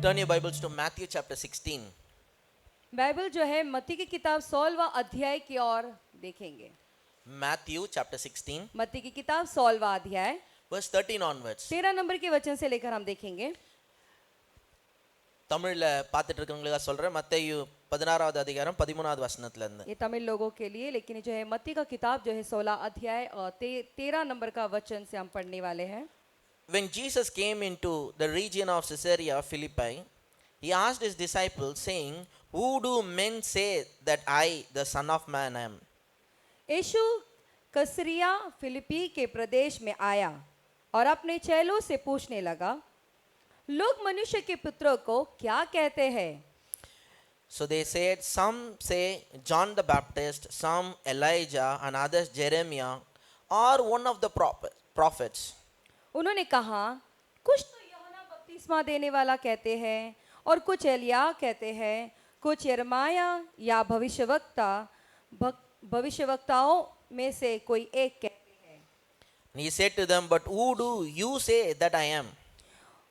Turn your Bibles to Matthew chapter 16. Bible जो है मत्ती की किताब 16वां अध्याय की ओर देखेंगे। Matthew chapter 16, मत्ती की किताब 16वां अध्याय verse 13 onwards. 13 नंबर के वचन से लेकर हम देखेंगे। தமிழ்ல பார்த்துட்டு இருக்கவங்களுக்காக சொல்றேன். மத்தேயு 16வது அதிகாரம் 13வது வசனத்துல இருந்து. ये तमिल लोगों के लिए, लेकिन ये जो है मत्ती का किताब जो है 16 अध्याय और 13 नंबर का वचन से हम पढ़ने वाले हैं। When Jesus came into the region of Caesarea Philippi, he asked his disciples, saying, "Who do men say that I, the Son of Man, am?" यीशु कस्रिया फिलिपी के प्रदेश में आया और अपने चेलों से पूछने लगा, लोग मनुष्य के पुत्र को क्या कहते हैं? So they said, some say John the Baptist, some Elijah, and others Jeremiah, or one of the prophets. उन्होंने कहा, कुछ तो यूहन्ना बपतिस्मा देने वाला कहते हैं और कुछ एलिया कहते हैं, कुछ यिर्मयाह या भविष्यवक्ताओं में से कोई एक कहते हैं। And he said to them, "But who do you say that I am?"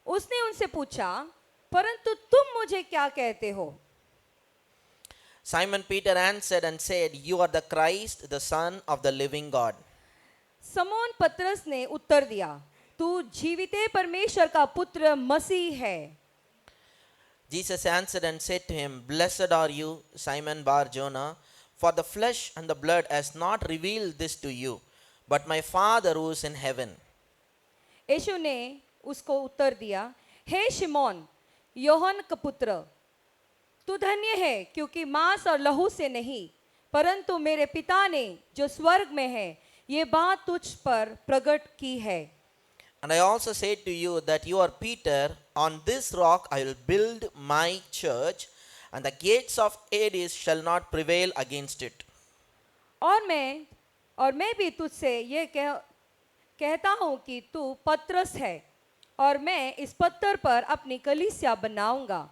उसने उनसे पूछा, परंतु तुम मुझे क्या कहते हो? Simon Peter answered and said, "You are the Christ, the Son of the living God." समौन पतरस ने उत्तर दिया, तू जीविते परमेश्वर का पुत्र मसीह है। Jesus answered and said to him, "Blessed are you, Simon Bar Jonah, for the flesh and the blood has not revealed this to you, but my Father who is in heaven." यीशु ने उसको उत्तर दिया, हे शिमोन योहन का पुत्र, तू धन्य है, क्योंकि मांस और लहू से नहीं, परंतु मेरे पिता ने जो स्वर्ग में है ये बात तुझ पर प्रकट की है। And I also say to you that you are Peter, on this rock I will build my church, and the gates of Hades shall not prevail against it. और मैं भी तुझसे ये कहता हूँ कि तू पतरस है और मैं इस पत्थर पर अपनी कलीसिया बनाऊंगा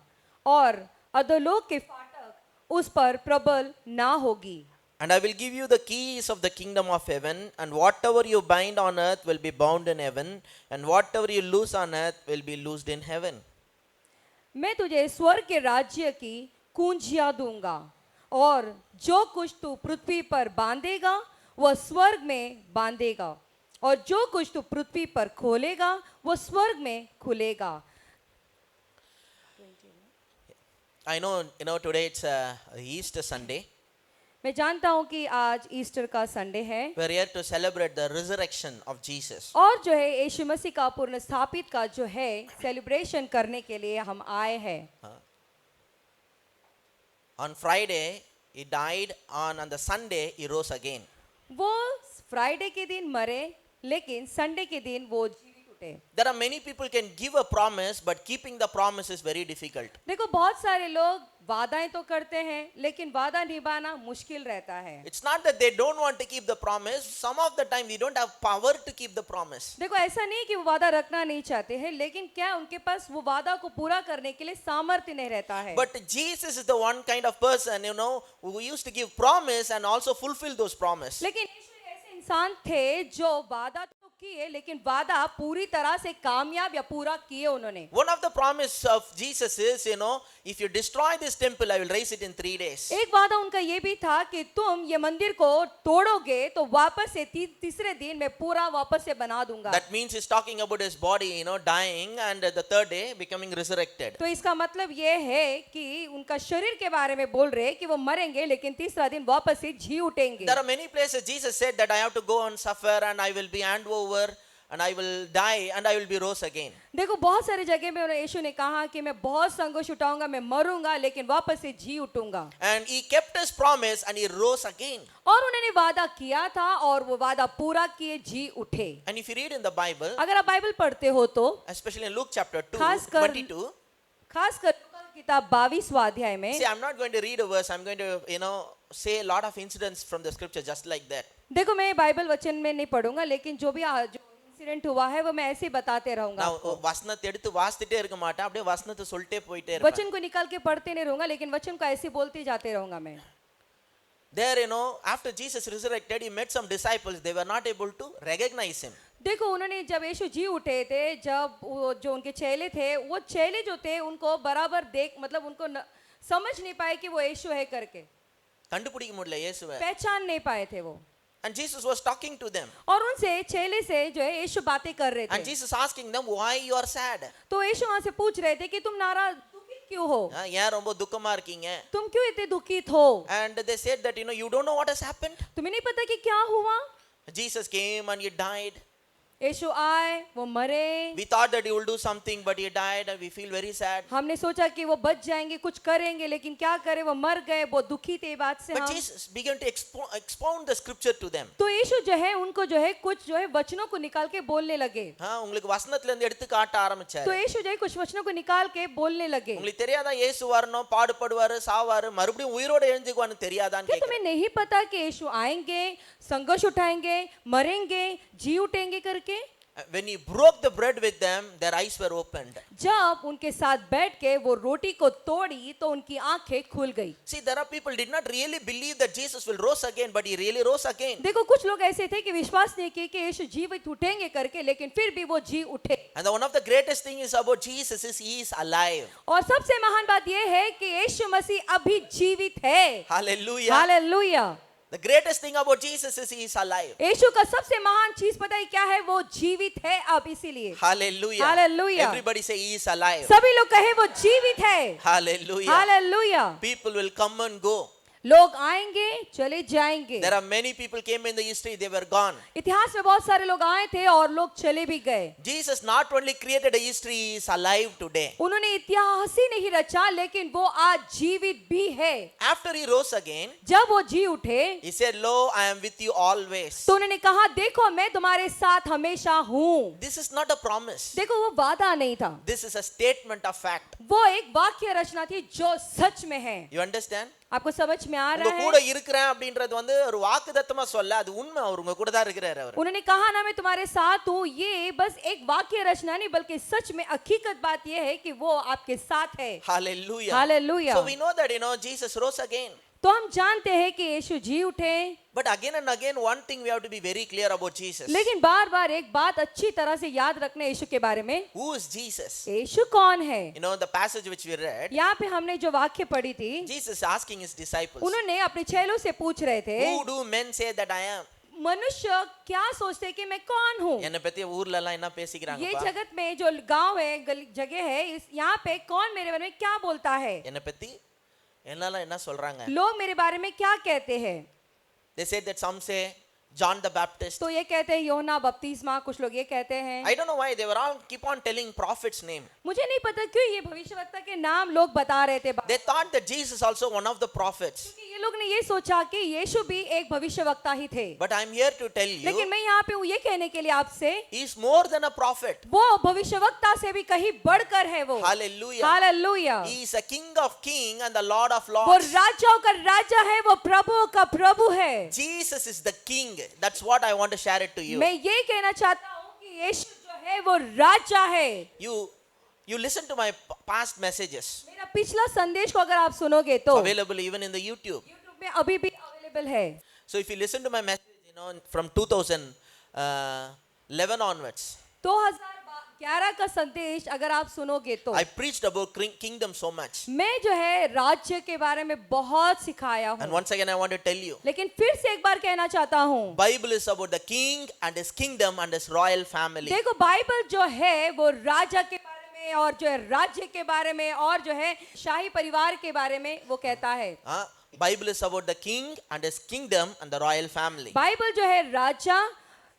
और अधोलोक के फाटक उस पर प्रबल ना होगी। And I will give you the keys of the kingdom of heaven, and whatever you bind on earth will be bound in heaven, and whatever you loose on earth will be loosed in heaven. मैं तुझे स्वर्ग के राज्य की कुंजियां दूंगा, और जो कुछ तू पृथ्वी पर बांधेगा वह स्वर्ग में बांधेगा, और जो कुछ तू पृथ्वी पर खोलेगा वह स्वर्ग में खुलेगा। I know, today it's Easter Sunday. मैं जानता हूँ कि आज ईस्टर का संडे है। We're here to celebrate the resurrection of Jesus. और जो है यीशु मसीह का पूर्ण स्थापित का जो है सेलिब्रेशन करने के लिए हम आए हैं। On Friday he died, on the Sunday he rose again. वो फ्राइडे के दिन मरे, लेकिन संडे के दिन वो जीवित उठे। There are many people can give a promise, but keeping the promise is very difficult. देखो बहुत सारे लोग वादाएं तो करते हैं, लेकिन वादा निभाना मुश्किल रहता है। It's not that they don't want to keep the promise. Some of the time we don't have power to keep the promise. देखो ऐसा नहीं कि वो वादा रखना नहीं चाहते हैं, लेकिन क्या उनके पास वो वादा को पूरा करने के लिए सामर्थ्य नहीं रहता है। But Jesus is the one kind of person, who used to give promise and also fulfill those promises. लेकिन यीशु ऐसे इंसान थे जो वादा तो किए, लेकिन वादा पूरी तरह से कामयाब या पूरा किए उन्होंने। One of the promise of Jesus is, if you destroy this temple, I will raise it in 3 days. एक वादा उनका ये भी था कि तुम ये मंदिर को तोड़ोगे तो वापस से तीसरे दिन मैं पूरा वापस से बना दूंगा। That means he's talking about his body, dying, and the third day becoming resurrected. तो इसका मतलब ये है कि उनका शरीर के बारे में बोल रहे कि वो मरेंगे, लेकिन तीसरा दिन वापस से जी उठेंगे। There are many places Jesus said that I have to go and suffer, and I will be hand over, and I will die, and I will be rose again. देखो बहुत सारी जगह में यीशु ने कहा कि मैं बहुत संघर्ष उठाऊंगा, मैं मरूंगा, लेकिन वापस से जी उठूंगा। And he kept his promise and he rose again. और उन्होंने वादा किया था और वो वादा पूरा किए जी उठे। And if you read in the Bible, अगर आप बाइबल पढ़ते हो तो especially in Luke chapter 2, खासकर 22, लूका किताब 22वां अध्याय में, see, I'm not going to read a verse. I'm going to, say a lot of incidents from the scripture just like that. देखो मैं बाइबल वचन में नहीं पढ़ूंगा, लेकिन जो इंसिडेंट हुआ है वो मैं ऐसे ही बताते रहूंगा। நான் வசனத்தை எடுத்து வாசிட்டே இருக்க மாட்டேன், அப்படியே வசனத்தை சொல்லிட்டே போயிட்டே இருப்பேன்। वचन को निकाल के पढ़ते नहीं रहूंगा, लेकिन वचन को ऐसे बोलते जाते रहूंगा मैं। There, after Jesus resurrected, he met some disciples. They were not able to recognize him. देखो उन्होंने जब यीशु जी उठे थे, जब वो जो उनके चेले थे, वो चेले जो थे उनको बराबर देख मतलब उनको समझ नहीं पाए कि वो यीशु है करके, கண்டுபிடிக்க முடியல இயேசுவை. पहचान नहीं पाए थे वो। And Jesus was talking to them. और उनसे चेले से जो है यीशु बातें कर रहे And थे। Jesus asking them, why you are sad? तो यीशु वहां से पूछ रहे थे कि तुम नाराज दुखी क्यों हो, ஏன் ரொம்ப துக்கமா இருக்கீங்க? तुम क्यों इतने दुखित हो, And they said that, you don't know what has happened. तुम्हें नहीं पता कि क्या हुआ। Jesus came and he died. यीशु आए, वो मरे, We thought that he will do something, but he died and we feel very sad. हमने सोचा कि वो बच जाएंगे, कुछ करेंगे, लेकिन क्या करे, वो मर गए। बहुत दुखी थे बात से But हम। Jesus began to expound the scripture to them. तो यीशु जो है उनको जो है कुछ जो है वचनों को निकाल के बोलने लगे। உங்களுக்கு வசனத்துல இருந்து எடுத்து காட்ட तो ஆரம்பிச்சாரு. यीशु जो है कुछ वचनों को निकाल के बोलने लगे। உங்களுக்கு தெரியாதா இயேசு வரணும், பாடுபடுவாரு, சாவாரு, மறுபடியும் உயிரோட எழுந்துக்குவான்னு தெரியாதான்னு क्या तुम्हें கேக்குறேன். नहीं पता कि यीशु आएंगे, संघर्ष उठाएंगे, मरेंगे, जी उठेंगे करके। When he broke the bread with them, their eyes were opened. जब उनके साथ बैठ के वो रोटी को तोड़ी तो उनकी आंखें खुल गई। See, there are people did not really believe that Jesus will rose again, but he really rose again. देखो कुछ लोग ऐसे थे कि विश्वास नहीं किए कि यीशु जीवित उठेंगे करके, लेकिन फिर भी वो जी उठे। And one of the greatest things about Jesus is he is alive. और सबसे महान बात यह है कि यीशु मसीह अभी जीवित है। Hallelujah. Hallelujah. The greatest thing about Jesus is he is alive. यीशु का सबसे महान चीज पता है क्या है? वो जीवित है अब, इसीलिए। Hallelujah. Hallelujah. Everybody say he is alive. सभी लोग कहे वो जीवित है। Hallelujah. Hallelujah. People will come and go. लोग आएंगे, चले जाएंगे। There are many people came in the history, they were gone. इतिहास में बहुत सारे लोग आए थे और लोग चले भी गए। Jesus not only created a history, he is alive today. उन्होंने इतिहास ही नहीं रचा, लेकिन वो आज जीवित भी है। After he rose again, जब वो जी उठे he said, "Lo, I am with you always." तो उन्होंने कहा, देखो मैं तुम्हारे साथ हमेशा हूँ। This is not a promise. देखो वो वादा नहीं था, This is a statement of fact. वो एक वाक्य रचना थी जो सच में है। You understand? आपको समझ में आ உங்க रहा கூட है? இருக்கிறேன் அப்படின்றது ஒரு வாக்குத்தத்தமா சொல்ல, அது உண்மை. அவர் உங்க கூட தான் இருக்கிறார். அவர் उन्होंने कहा ना मैं तुम्हारे साथ हूँ, ये बस एक वाक्य रचना नहीं बल्कि सच में हकीकत बात ये है कि वो आपके साथ है। Hallelujah. Hallelujah. So we know that Jesus rose again. तो हम जानते हैं कि यीशु जी उठे, But again and again, one thing we have to be very clear about Jesus. लेकिन बार बार एक बात अच्छी तरह से याद रखना यीशु के बारे में। Who is Jesus? यीशु कौन है? The passage which we read, यहाँ पे हमने जो वाक्य पढ़ी थी, Jesus asking his disciples, उन्होंने अपने चेलों से पूछ रहे थे, "Who do men say that I am?" मनुष्य क्या सोचते हैं कि मैं कौन हूँ? என்னை பத்தி ஊர்ல எல்லாம் என்ன ये பேசிக்கிறாங்கப்பா? जगत में जो गांव है, जगह है, इस यहाँ पे कौन मेरे बारे में क्या बोलता है? என்னை பத்தி என்னெல்லாம் என்ன சொல்றாங்க? लोग मेरे बारे में क्या कहते हैं? They said that some say John the Baptist. तो ये कहते हैं योना बपतिस्मा, कुछ लोग ये कहते हैं। I don't know why they were all keep on telling prophet's name. मुझे नहीं पता क्यों ये भविष्यवक्ता के नाम लोग बता रहे थे। They thought that Jesus also one of the prophets. क्योंकि ये लोग ने ये सोचा कि यीशु भी एक भविष्यवक्ता ही थे। But I'm here to tell लेकिन you, मैं यहाँ पे हूँ ये कहने के लिए आपसे, he is more than a prophet. वो भविष्यवक्ता से भी कहीं बढ़कर है वो। Hallelujah. Hallelujah. He is a king of kings and the Lord of वो lords. राजाओं का राजा है, वो प्रभु का प्रभु है। Jesus is the king. That's what I want to share it to you. मैं ये कहना चाहता हूँ कि यीशु जो है वो राजा है। You listen to my past messages. मेरा पिछला संदेश को अगर आप सुनोगे तो Available even in the YouTube. YouTube में अभी भी अवेलेबल है। So if you listen to my message, from 2011 onwards, 2011 का संदेश अगर आप सुनोगे तो I preached about kingdom so much. मैं जो है राज्य के बारे में बहुत सिखाया And हूँ। once again I want to tell you, लेकिन फिर से एक बार कहना चाहता हूँ, Bible is about the king and his kingdom and his royal family. देखो बाइबल जो है वो राजा के बारे में और जो है राज्य के बारे में और जो है शाही परिवार के बारे में वो कहता है। Bible is about the king and his kingdom and the royal family. Bible जो है राजा,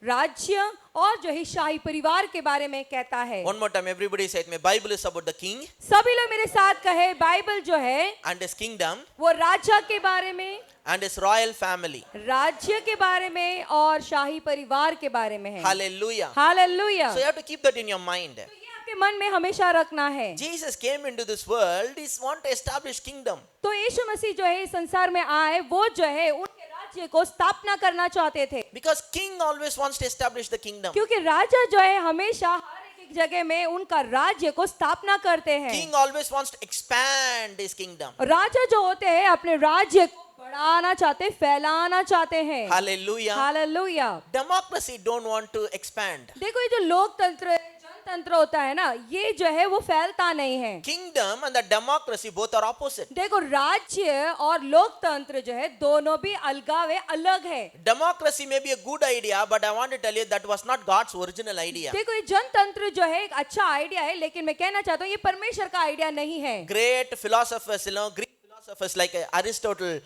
राज्य और जो है शाही परिवार के बारे में कहता है। One more time, everybody say it. Bible is about the king सभी लोग मेरे साथ कहे, बाइबल जो है and his kingdom वो राजा के बारे में, and his royal family. राज्य के बारे में और शाही परिवार के बारे में है। Hallelujah. Hallelujah. So you have to keep that in your mind. तो ये आपके मन में हमेशा रखना है। Jesus came into this world, he want to establish kingdom. तो यीशु मसीह जो है इस संसार में आए, वो जो है उनके राज्य को स्थापना करना चाहते थे। Because king always wants to establish the kingdom. क्योंकि राजा जो है हमेशा हर एक जगह में उनका राज्य को स्थापना करते हैं। King always wants to expand his kingdom. राजा जो होते हैं अपने राज्य को बढ़ाना चाहते, फैलाना चाहते हैं। Hallelujah. Hallelujah. Democracy don't want to expand. देखो ये जो लोकतंत्र जनतंत्र होता है ना, ये जो है वो फैलता नहीं है। Kingdom and the democracy both are opposite. देखो राज्य और लोकतंत्र जो है दोनों भी अलगाव है, अलग है। Democracy may be a good idea, but I want to tell you that was not God's original idea. देखो ये जनतंत्र जो है एक अच्छा आइडिया है, लेकिन मैं कहना चाहता हूँ ये परमेश्वर का आइडिया नहीं है। Great philosophers, Greek philosophers like Aristotle,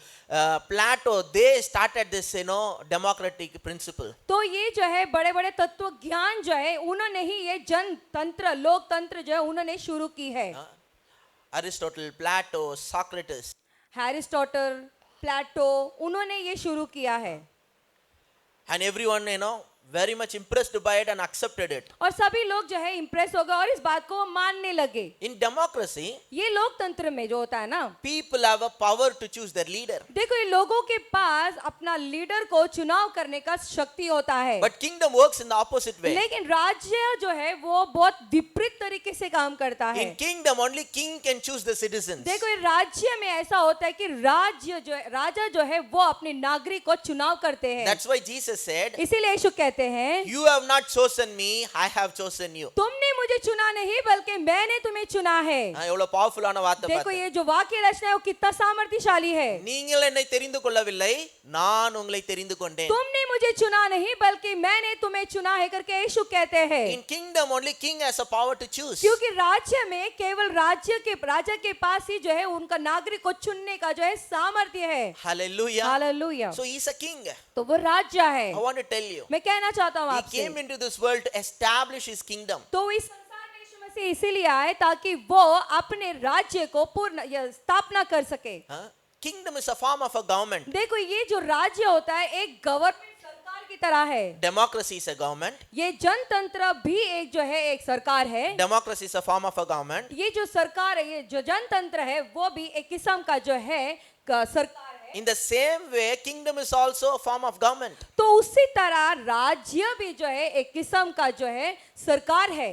Plato, they started this, democratic principle. तो ये जो है बड़े बड़े तत्व ज्ञान जो है उन्होंने ही ये जनतंत्र लोकतंत्र जो है उन्होंने शुरू की है। Aristotle, Plato, Socrates. हैरिस्टोटल, प्लेटो, उन्होंने ये शुरू किया है। And everyone, very much impressed by it and accepted it. और सभी लोग जो है इम्प्रेस हो गए और इस बात को मानने लगे। In democracy, ये लोकतंत्र में जो होता है ना, people have a power to choose their leader. देखो ये लोगों के पास अपना लीडर को चुनाव करने का शक्ति होता है। But kingdom works in the opposite way. लेकिन राज्य जो है वो बहुत विपरीत तरीके से काम करता है। In kingdom, only king can choose the citizens. देखो ये राज्य में ऐसा होता है कि राजा जो है वो अपने नागरिक को चुनाव करते हैं। That's why Jesus said, इसीलिए यीशु कहते हैं, you have not chosen me, I have chosen you. तुमने मुझे चुना नहीं बल्कि मैंने तुम्हें चुना है। எவ்வளவு பவர்ஃபுல்லான வார்த்தை देखो பாருங்க. ये जो वाक्य रचना है वो कितना सामर्थ्यशाली है। நீங்கள் என்னை தெரிந்து கொள்ளவில்லை, நான் உங்களை தெரிந்து கொண்டேன். तुमने मुझे चुना नहीं बल्कि मैंने तुम्हें चुना है करके यीशु कहते हैं। In kingdom, only king has a power to choose. क्योंकि राज्य में केवल राजा के पास ही जो है उनका नागरिक को चुनने का जो है सामर्थ्य है। Hallelujah. Hallelujah. So he is a king. तो वो राज्य है। I want to tell you. मैं कहना चाहता हूँ He आपसे, came into this world to establish his kingdom. तो इस संसार में यीशु मसीह इसीलिए आए ताकि वो अपने राज्य को पूर्ण स्थापना कर सके। Kingdom is a form of a government. देखो ये जो राज्य होता है एक गवर्नमेंट सरकार की तरह है। Democracy is a government. ये जनतंत्र भी एक जो है एक सरकार है। Democracy is a form of a government. ये जो सरकार है, ये जो जनतंत्र है वो भी एक किस्म का जो है सरकार है। In the same way, kingdom is also a form of government. तो उसी तरह राज्य भी जो है एक किस्म का जो है सरकार है।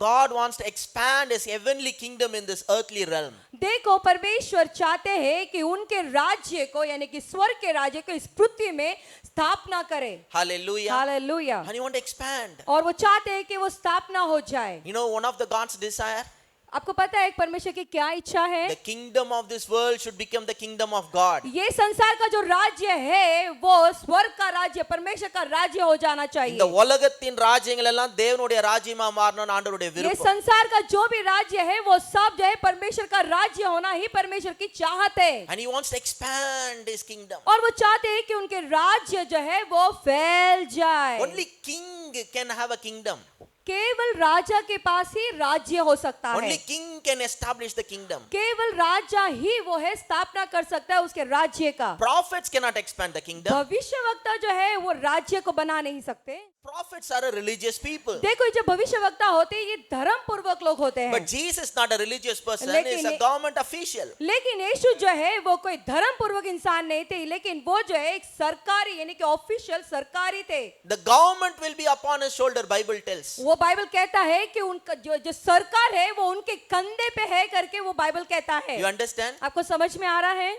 God wants to expand his heavenly kingdom in this earthly realm. देखो परमेश्वर चाहते हैं कि उनके राज्य को यानी कि स्वर्ग के राज्य को इस पृथ्वी में स्थापना करे। Hallelujah. Hallelujah. And he want to expand. और वो चाहते हैं कि वो स्थापना हो जाए। One of the God's desire, आपको पता है एक परमेश्वर की क्या इच्छा है? the kingdom of this world should become the kingdom of God. ये संसार का जो राज्य है वो स्वर्ग का राज्य, परमेश्वर का राज्य हो जाना चाहिए। இந்த உலகத்தின் ராஜ்யங்கள் எல்லாம் தேவனுடைய ராஜ்யமா மாறணும்னு ஆண்டவருடைய ये விருப்பம். संसार का जो भी राज्य है वो सब जो है परमेश्वर का राज्य होना ही परमेश्वर की चाहत है। And he wants to expand his kingdom. और वो चाहते हैं कि उनके राज्य जो है वो फैल जाए। Only king can have a kingdom. केवल राजा के पास ही राज्य हो सकता है। Only king can establish the kingdom. केवल राजा ही वो है स्थापना कर सकता है उसके राज्य का। Prophets cannot expand the kingdom. भविष्यवक्ता जो है वो राज्य को बना नहीं सकते। Prophets are a religious people. देखो ये जो भविष्यवक्ता होते हैं ये धर्म पूर्वक लोग होते हैं। But Jesus is not a religious person, he is a government official. लेकिन यीशु जो है वो कोई धर्म पूर्वक इंसान नहीं थे, लेकिन वो जो है एक सरकारी यानी कि ऑफिशियल सरकारी थे। The government will be upon his shoulder, Bible tells. वो बाइबल कहता है कि उनका जो सरकार है वो उनके कंधे पे है करके वो बाइबल कहता है। You understand? आपको समझ में आ रहा है?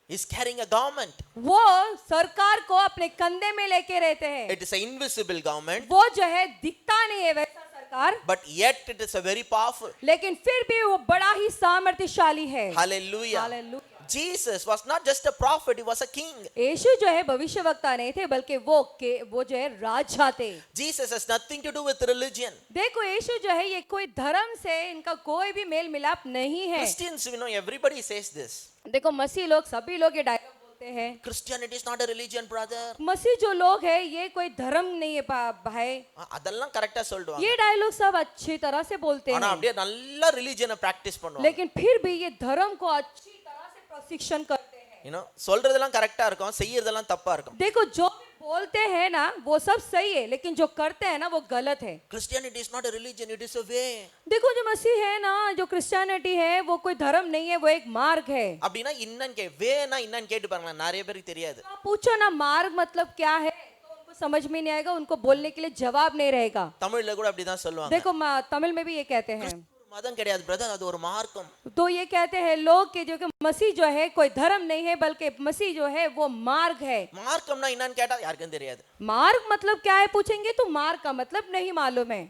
He's carrying a government. वो सरकार को अपने कंधे में लेके रहते हैं। It is an invisible government, वो जो है दिखता नहीं है वैसा सरकार, but yet it is a very powerful. लेकिन फिर भी वो बड़ा ही सामर्थ्यशाली है। Hallelujah. Hallelujah. Jesus was not just a prophet, he was a king. यीशु जो है भविष्यवक्ता नहीं थे बल्कि वो जो है राजा थे। Jesus has nothing to do with religion. देखो यीशु जो है ये कोई धर्म से इनका कोई भी मेल मिलाप नहीं है। Christians, everybody says this. देखो मसीह लोग सभी लोग ये डायलॉग बोलते हैं, Christianity is not a religion, brother. मसीह जो लोग है ये कोई धर्म नहीं है भाई। அதெல்லாம் கரெக்ட்டா சொல்லுவாங்க. ये डायलॉग सब अच्छी तरह से बोलते ஆனா हैं, அப்படியே நல்ல ரிலிஜியனை பிராக்டீஸ் பண்ணுவாங்க. लेकिन फिर भी ये धर्म को अच्छी तरह से प्रशिक्षण करते हैं। சொல்றதெல்லாம் கரெக்ட்டா இருக்கும், செய்யறதெல்லாம் தப்பா இருக்கும். देखो जो भी बोलते हैं ना वो सब सही है, लेकिन जो करते हैं ना वो गलत है। Christianity is not a religion, it is a way. देखो जो मसीह है ना, जो क्रिश्चियनिटी है वो कोई धर्म नहीं है, वो एक मार्ग है। அப்படினா இன்னன்னு வேனா இன்னன்னு கேட்டு பாருங்க, நிறைய பேருக்கு தெரியாது. आप पूछो ना मार्ग मतलब क्या है तो उनको समझ में नहीं आएगा, उनको बोलने के लिए जवाब नहीं रहेगा। தமிழ்ல கூட அப்படி தான் சொல்லுவாங்க. देखो तमिल में भी ये कहते हैं, மதம் கிடையாது பிரதர், அது ஒரு மார்க்கம். तो ये कहते हैं लोग कि जो कि मसीह जो है कोई धर्म नहीं है बल्कि मसीह जो है वो मार्ग है। மார்க்கம்னா என்னன்னு கேட்டா யாருக்கும் தெரியாது. मार्ग मतलब क्या है पूछेंगे तो मार्ग का मतलब नहीं मालूम है।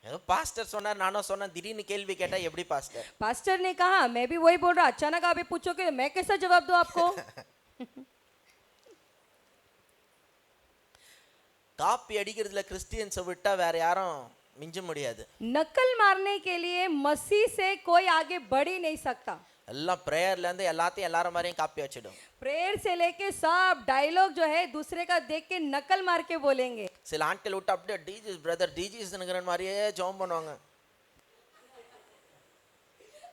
ஏதோ பாஸ்டர் சொன்னார், நானும் சொன்னேன், திடீர்னு கேள்வி கேட்டா எப்படி பாஸ்டர்? पास्टर ने कहा, मैं भी वही बोल रहा, अचानक आप ये पूछोगे मैं कैसा जवाब दूं आपको? காப்பி அடிக்கிறதுல கிறிஸ்டியன்ஸை விட்டா வேற யாரும் மிஞ்ச முடியாது. नकल मारने के लिए मसीह से कोई आगे बढ़ ही नहीं सकता। எல்லாம் பிரேயர்ல இருந்து எல்லாத்தையும் எல்லாரும் மாதிரியும் காப்பி வச்சிடும். प्रेयर से लेके सब डायलॉग जो है दूसरे का देख के नकल मार के बोलेंगे। சில ஆட்கள் விட்டு அப்படியே டிஜிஸ் பிரதர் டிஜிஸ்ங்கிற மாதிரியே ஜெபம் பண்ணுவாங்க.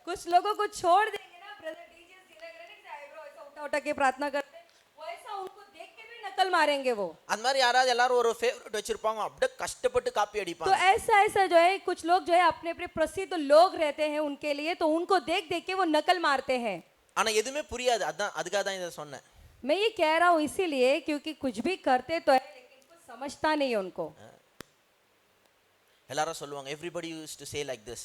कुछ लोगों को छोड़ देंगे ना, ब्रदर डीजे दिनकरन से आईब्रो ऐसा उठा उठा के प्रार्थना करते हैं, वैसा उनको देख के भी नकल मारेंगे वो। அந்த மாதிரி யாராவது எல்லாரும் ஒரு ஃபேவரட் வச்சிருப்பாங்க, அப்படியே கஷ்டப்பட்டு காப்பி तो அடிப்பாங்க. ऐसा जो है कुछ लोग जो है अपने अपने प्रसिद्ध लोग रहते हैं उनके लिए, तो उनको देख देख के वो नकल मारते हैं। ஆனா எதுவுமே புரியாது. அதான் அதுக்காக தான் இதை சொன்னேன். मैं ये कह रहा हूँ इसीलिए क्योंकि कुछ भी करते तो है लेकिन कुछ समझता नहीं है उनको। எல்லாரும் சொல்லுவாங்க everybody used to say like this,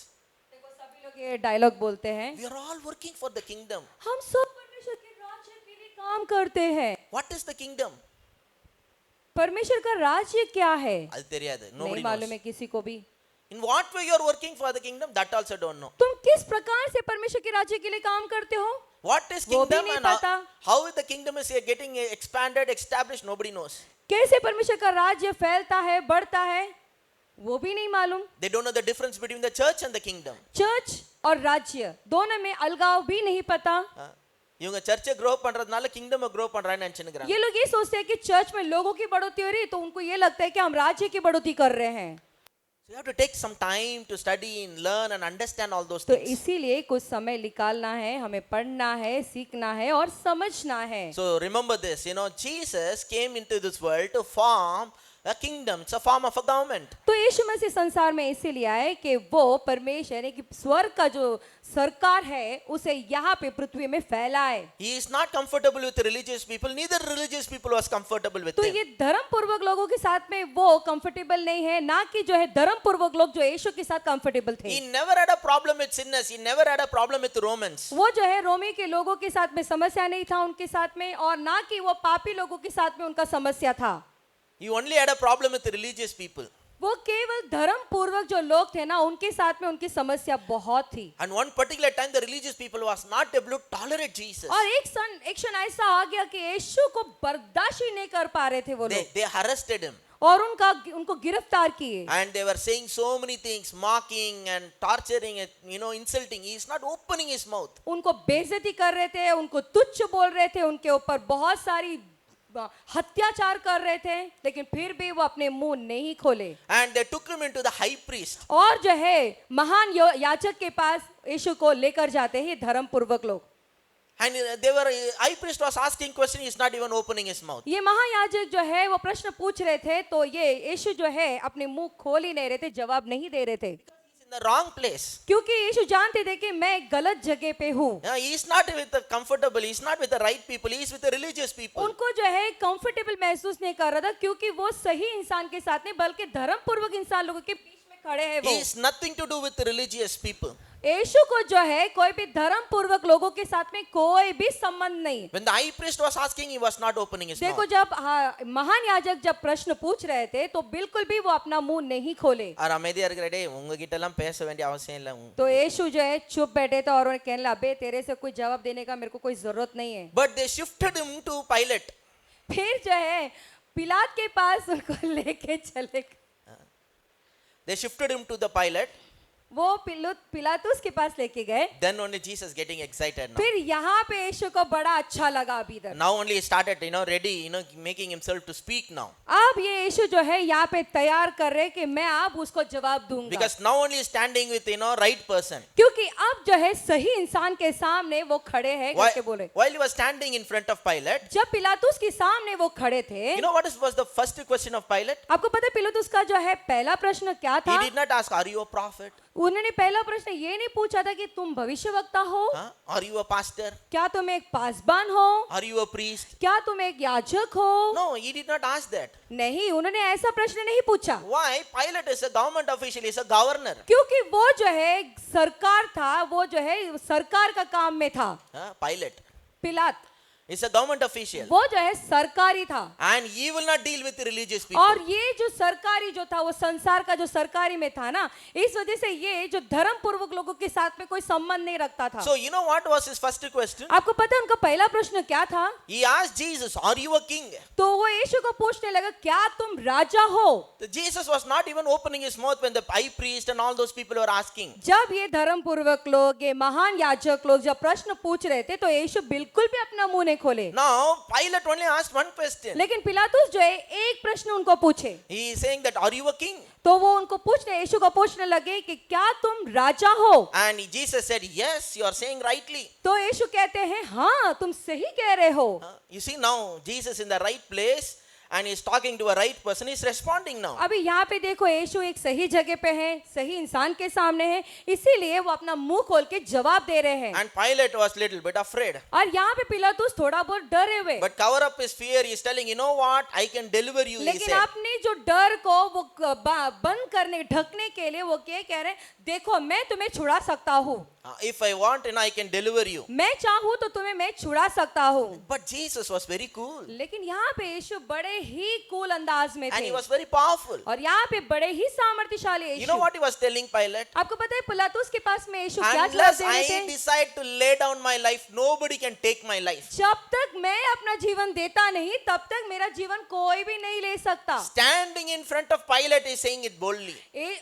देखो सभी लोग ये डायलॉग बोलते हैं, we are all working for the kingdom. हम सब परमेश्वर के राज्य के लिए काम करते हैं। What is the kingdom? परमेश्वर का राज्य क्या है அது தெரியாது. नहीं Nobody मालूम knows. है किसी को भी। In what way you are working for the kingdom, that also don't know. तुम किस प्रकार से परमेश्वर के राज्य के लिए काम करते हो What is वो भी kingdom नहीं and पता। how the kingdom is getting expanded, established, nobody knows. कैसे परमेश्वर का राज्य फैलता है बढ़ता है वो भी नहीं मालूम। They don't know the difference between the church and the kingdom. Church और राज्य दोनों में अलगाव भी नहीं पता। இவங்க சர்ச்சை grow பண்றதுனால kingdom grow பண்றான்னு நினைச்சுக்கிறாங்க. ये लोग ये सोचते हैं कि चर्च में लोगों की बढ़ोतरी हो रही है तो उनको ये लगता है कि हम राज्य की बढ़ोतरी कर रहे हैं। So you have to take some time to study and learn and understand all those तो things. इसीलिए कुछ समय निकालना है, हमें पढ़ना है, सीखना है और समझना है। So remember this, Jesus came into this world to form a kingdom. It's a form of a government. तो यीशु मसीह संसार में इसीलिए आए कि वो परमेश्वर यानी कि स्वर्ग का जो सरकार है उसे यहाँ पे पृथ्वी में फैलाए। He is not comfortable with religious people, neither religious people was comfortable with तो him. ये धर्म पूर्वक लोगों के साथ में वो कंफर्टेबल नहीं है, ना कि जो है धर्म पूर्वक लोग जो यीशु के साथ कंफर्टेबल थे। He never had a problem with sinners. He never had a problem with Romans. वो जो है रोमी के लोगों के साथ में समस्या नहीं था उनके साथ में, और ना कि वो पापी लोगों के साथ में उनका समस्या था। He only had a problem with religious people. वो केवल धर्म पूर्वक जो लोग थे ना उनके साथ में उनकी समस्या बहुत थी। And one particular time the religious people was not able to tolerate Jesus. और एक क्षण ऐसा आ गया कि यीशु को बर्दाश्त ही नहीं कर पा रहे थे वो लोग, They arrested him. और उनको गिरफ्तार किए। And they were saying so many things, mocking and torturing and insulting. He is not opening his mouth. उनको बेइज्जती कर रहे थे, उनको तुच्छ बोल रहे थे, उनके ऊपर बहुत सारी हत्याचार कर रहे थे, लेकिन फिर भी वो अपने मुंह नहीं खोले। And they took him into the high priest. और जो है महान याजक के पास यीशु को लेकर जाते हैं धर्म पूर्वक लोग। And high priest was asking question, he is not even opening his mouth. ये महायाजक जो है वो प्रश्न पूछ रहे थे, तो ये यीशु जो है अपने मुंह खोल ही नहीं रहे थे, जवाब नहीं दे रहे थे, He is in the wrong place. क्योंकि यीशु जानते थे कि मैं गलत जगह पे हूँ। He is not with the comfortable, he is not with the right people, he is with the religious people. उनको जो है कंफर्टेबल महसूस नहीं कर रहा था, क्योंकि वो सही इंसान के साथ नहीं बल्कि धर्म पूर्वक इंसान लोगों के बीच में खड़े हैं। He वो is nothing to do with the religious people. यीशु को जो है कोई भी धर्म पूर्वक लोगों के साथ में कोई भी संबंध नहीं। When the high priest was asking, he was not opening his देखो mouth. जब महान याजक जब प्रश्न पूछ रहे थे तो बिल्कुल भी वो अपना मुंह नहीं खोले। और அமைதியா இருக்கிற டேய் உங்ககிட்ட எல்லாம் பேச வேண்டிய அவசியம் இல்ல. तो यीशु जो है चुप बैठे थे और उन्हें कहने लगा, अबे तेरे से कोई जवाब देने का मेरे को कोई जरूरत नहीं है। But they shifted him to Pilate. फिर जो है पिलात के पास उनको लेके चले। They shifted him to the Pilate. वो पिलातुस के पास लेके गए। Then only Jesus getting excited now. फिर यहाँ पे यीशु को बड़ा अच्छा लगा अभी इधर। Now only he started, ready, making himself to speak now. अब ये यीशु जो है यहाँ पे तैयार कर रहे कि मैं अब उसको जवाब दूंगा। Because now only he is standing with, right person. क्योंकि अब जो है सही इंसान के सामने वो खड़े हैं करके बोले। While he was standing in front of Pilate, जब पिलातुस के सामने वो खड़े थे, you know what was the first question of Pilate? आपको पता है पिलातुस का जो है पहला प्रश्न क्या था? He did not ask, are you a prophet? उन्होंने पहला प्रश्न ये नहीं पूछा था कि तुम भविष्यवक्ता हो, Huh? Are you a pastor? क्या तुम एक पासबान हो, Are you a priest? क्या तुम एक याजक हो? No, he did not ask that. नहीं, उन्होंने ऐसा प्रश्न नहीं पूछा, Why? Pilate is a government official, he's a governor. क्योंकि वो जो है सरकार था, वो जो है सरकार का काम में था। Pilate पिलात is a government official. वो जो है सरकारी था, And he will not deal with the religious people. और ये जो सरकारी जो था वो संसार का जो सरकारी में था ना, इस वजह से ये जो धर्म पूर्वक लोगों के साथ में कोई संबंध नहीं रखता था। So you know what was his first question? आपको पता है उनका पहला प्रश्न क्या था? He asked Jesus, are you a king? तो वो यीशु को पूछने लगा, क्या तुम राजा हो? Jesus was not even opening his mouth when the high priest and all those people were asking. जब ये धर्म पूर्वक लोग, ये महान याजक लोग जब प्रश्न पूछ रहे थे तो यीशु बिल्कुल भी अपना मुंह नहीं खोले। Now Pilate only asked one question. लेकिन पिलातुस जो है एक प्रश्न उनको पूछे, He is saying that, are you a king? तो वो उनको पूछने, यीशु को पूछने लगे कि क्या तुम राजा हो? And Jesus said, yes, you are saying rightly. तो यीशु कहते हैं, हाँ तुम सही कह रहे हो। You see now, Jesus in the right place and he's talking to a right person, he's responding now. अभी यहाँ पे देखो, यीशु एक सही जगह पे है, सही इंसान के सामने है, इसीलिए वो अपना मुंह खोल के जवाब दे रहे हैं। And Pilate was little bit afraid. और यहाँ पे पिलातुस थोड़ा बहुत डरे हुए, But cover up his fear, he's telling, you know what, I can deliver you, he लेकिन said. अपने जो डर को वो बंद करने, ढकने के लिए वो क्या कह रहे हैं, देखो मैं तुम्हें छुड़ा सकता हूँ, If I want, I can deliver you. मैं चाहूँ तो तुम्हें मैं छुड़ा सकता हूँ। But Jesus was very cool. लेकिन यहाँ पे यीशु बड़े ही कूल अंदाज में And थे, he was very powerful. और यहाँ पे बड़े ही सामर्थ्यशाली You know Yeshu. what he was telling Pilate? आपको पता है पिलातुस के पास में यीशु क्या जवाब Unless दे रहे I थे? decide to lay down my life, nobody can take my life. जब तक मैं अपना जीवन देता नहीं, तब तक मेरा जीवन कोई भी नहीं ले सकता। Standing in front of Pilate is saying it boldly.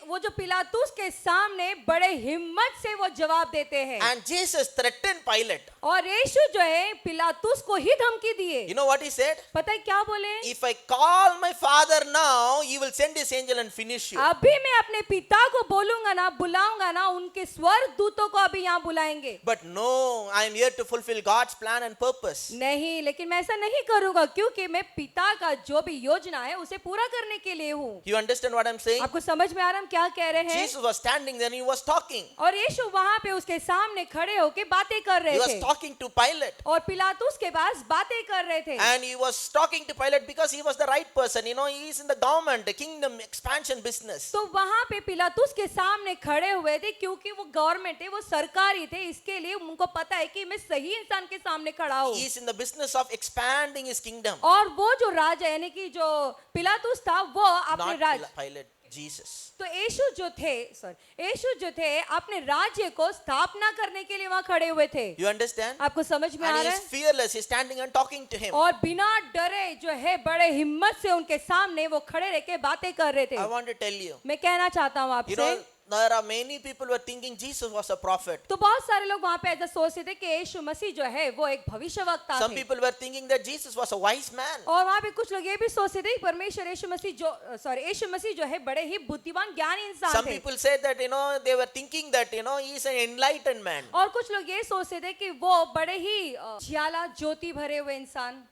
वो जो पिलातुस के सामने बड़े हिम्मत से वो जवाब देते हैं, And Jesus threatened Pilate. और यीशु जो है पिलातुस को ही धमकी दिए। You know what he said? पता है क्या बोले? If I call my father now, he will send his angel and finish you. अभी मैं अपने पिता को बोलूंगा ना, बुलाऊंगा ना, उनके स्वर्ग दूतों को अभी यहाँ बुलाएंगे। But no, I am here to fulfill God's plan and purpose. नहीं, लेकिन मैं ऐसा नहीं करूंगा, क्योंकि मैं पिता का जो भी योजना है उसे पूरा करने के लिए हूँ। You understand what I'm saying? आपको समझ में आ रहा है हम क्या कह रहे हैं? Jesus was standing there and he was talking. और यीशु वहां पे उसके सामने खड़े होके बातें कर He रहे was थे, talking to Pilate. और पिलातुस के पास बातें कर रहे थे। And he was talking to Pilate because he was the right person. You know, he is in the government, the kingdom expansion business. तो वहां पे पिलातुस के सामने खड़े हुए थे, क्योंकि वो गवर्नमेंट है, वो सरकारी थे, इसके लिए उनको पता है कि मैं सही इंसान के सामने खड़ा हूँ। He is in the business of expanding his kingdom. और वो जो राजा यानी कि जो पिलातुस था, वो अपने राज, Not Pilate, Jesus. तो यीशु जो थे अपने राज्य को स्थापना करने के लिए वहां खड़े हुए थे। You understand? आपको समझ में आ And he रहा is है? fearless. He's standing and talking to him. और बिना डरे जो है बड़े हिम्मत से उनके सामने वो खड़े रह के बातें कर रहे थे। I want to tell you. मैं कहना चाहता हूँ You know, आपसे, there are many people who are thinking Jesus was a prophet. तो बहुत सारे लोग वहां पे ऐसा सोचते थे कि यीशु मसीह जो है वो एक भविष्यवक्ता Some थे, people were thinking that Jesus was a wise man. और वहां पे कुछ लोग ये भी सोचते थे कि परमेश्वर यीशु मसीह जो है बड़े ही बुद्धिमान ज्ञानी इंसान Some थे, people said that, you know, they were thinking that, you know, he is an enlightened man. और कुछ लोग ये सोचते थे कि वो बड़े ही ज्याला ज्योति भरे हुए इंसान,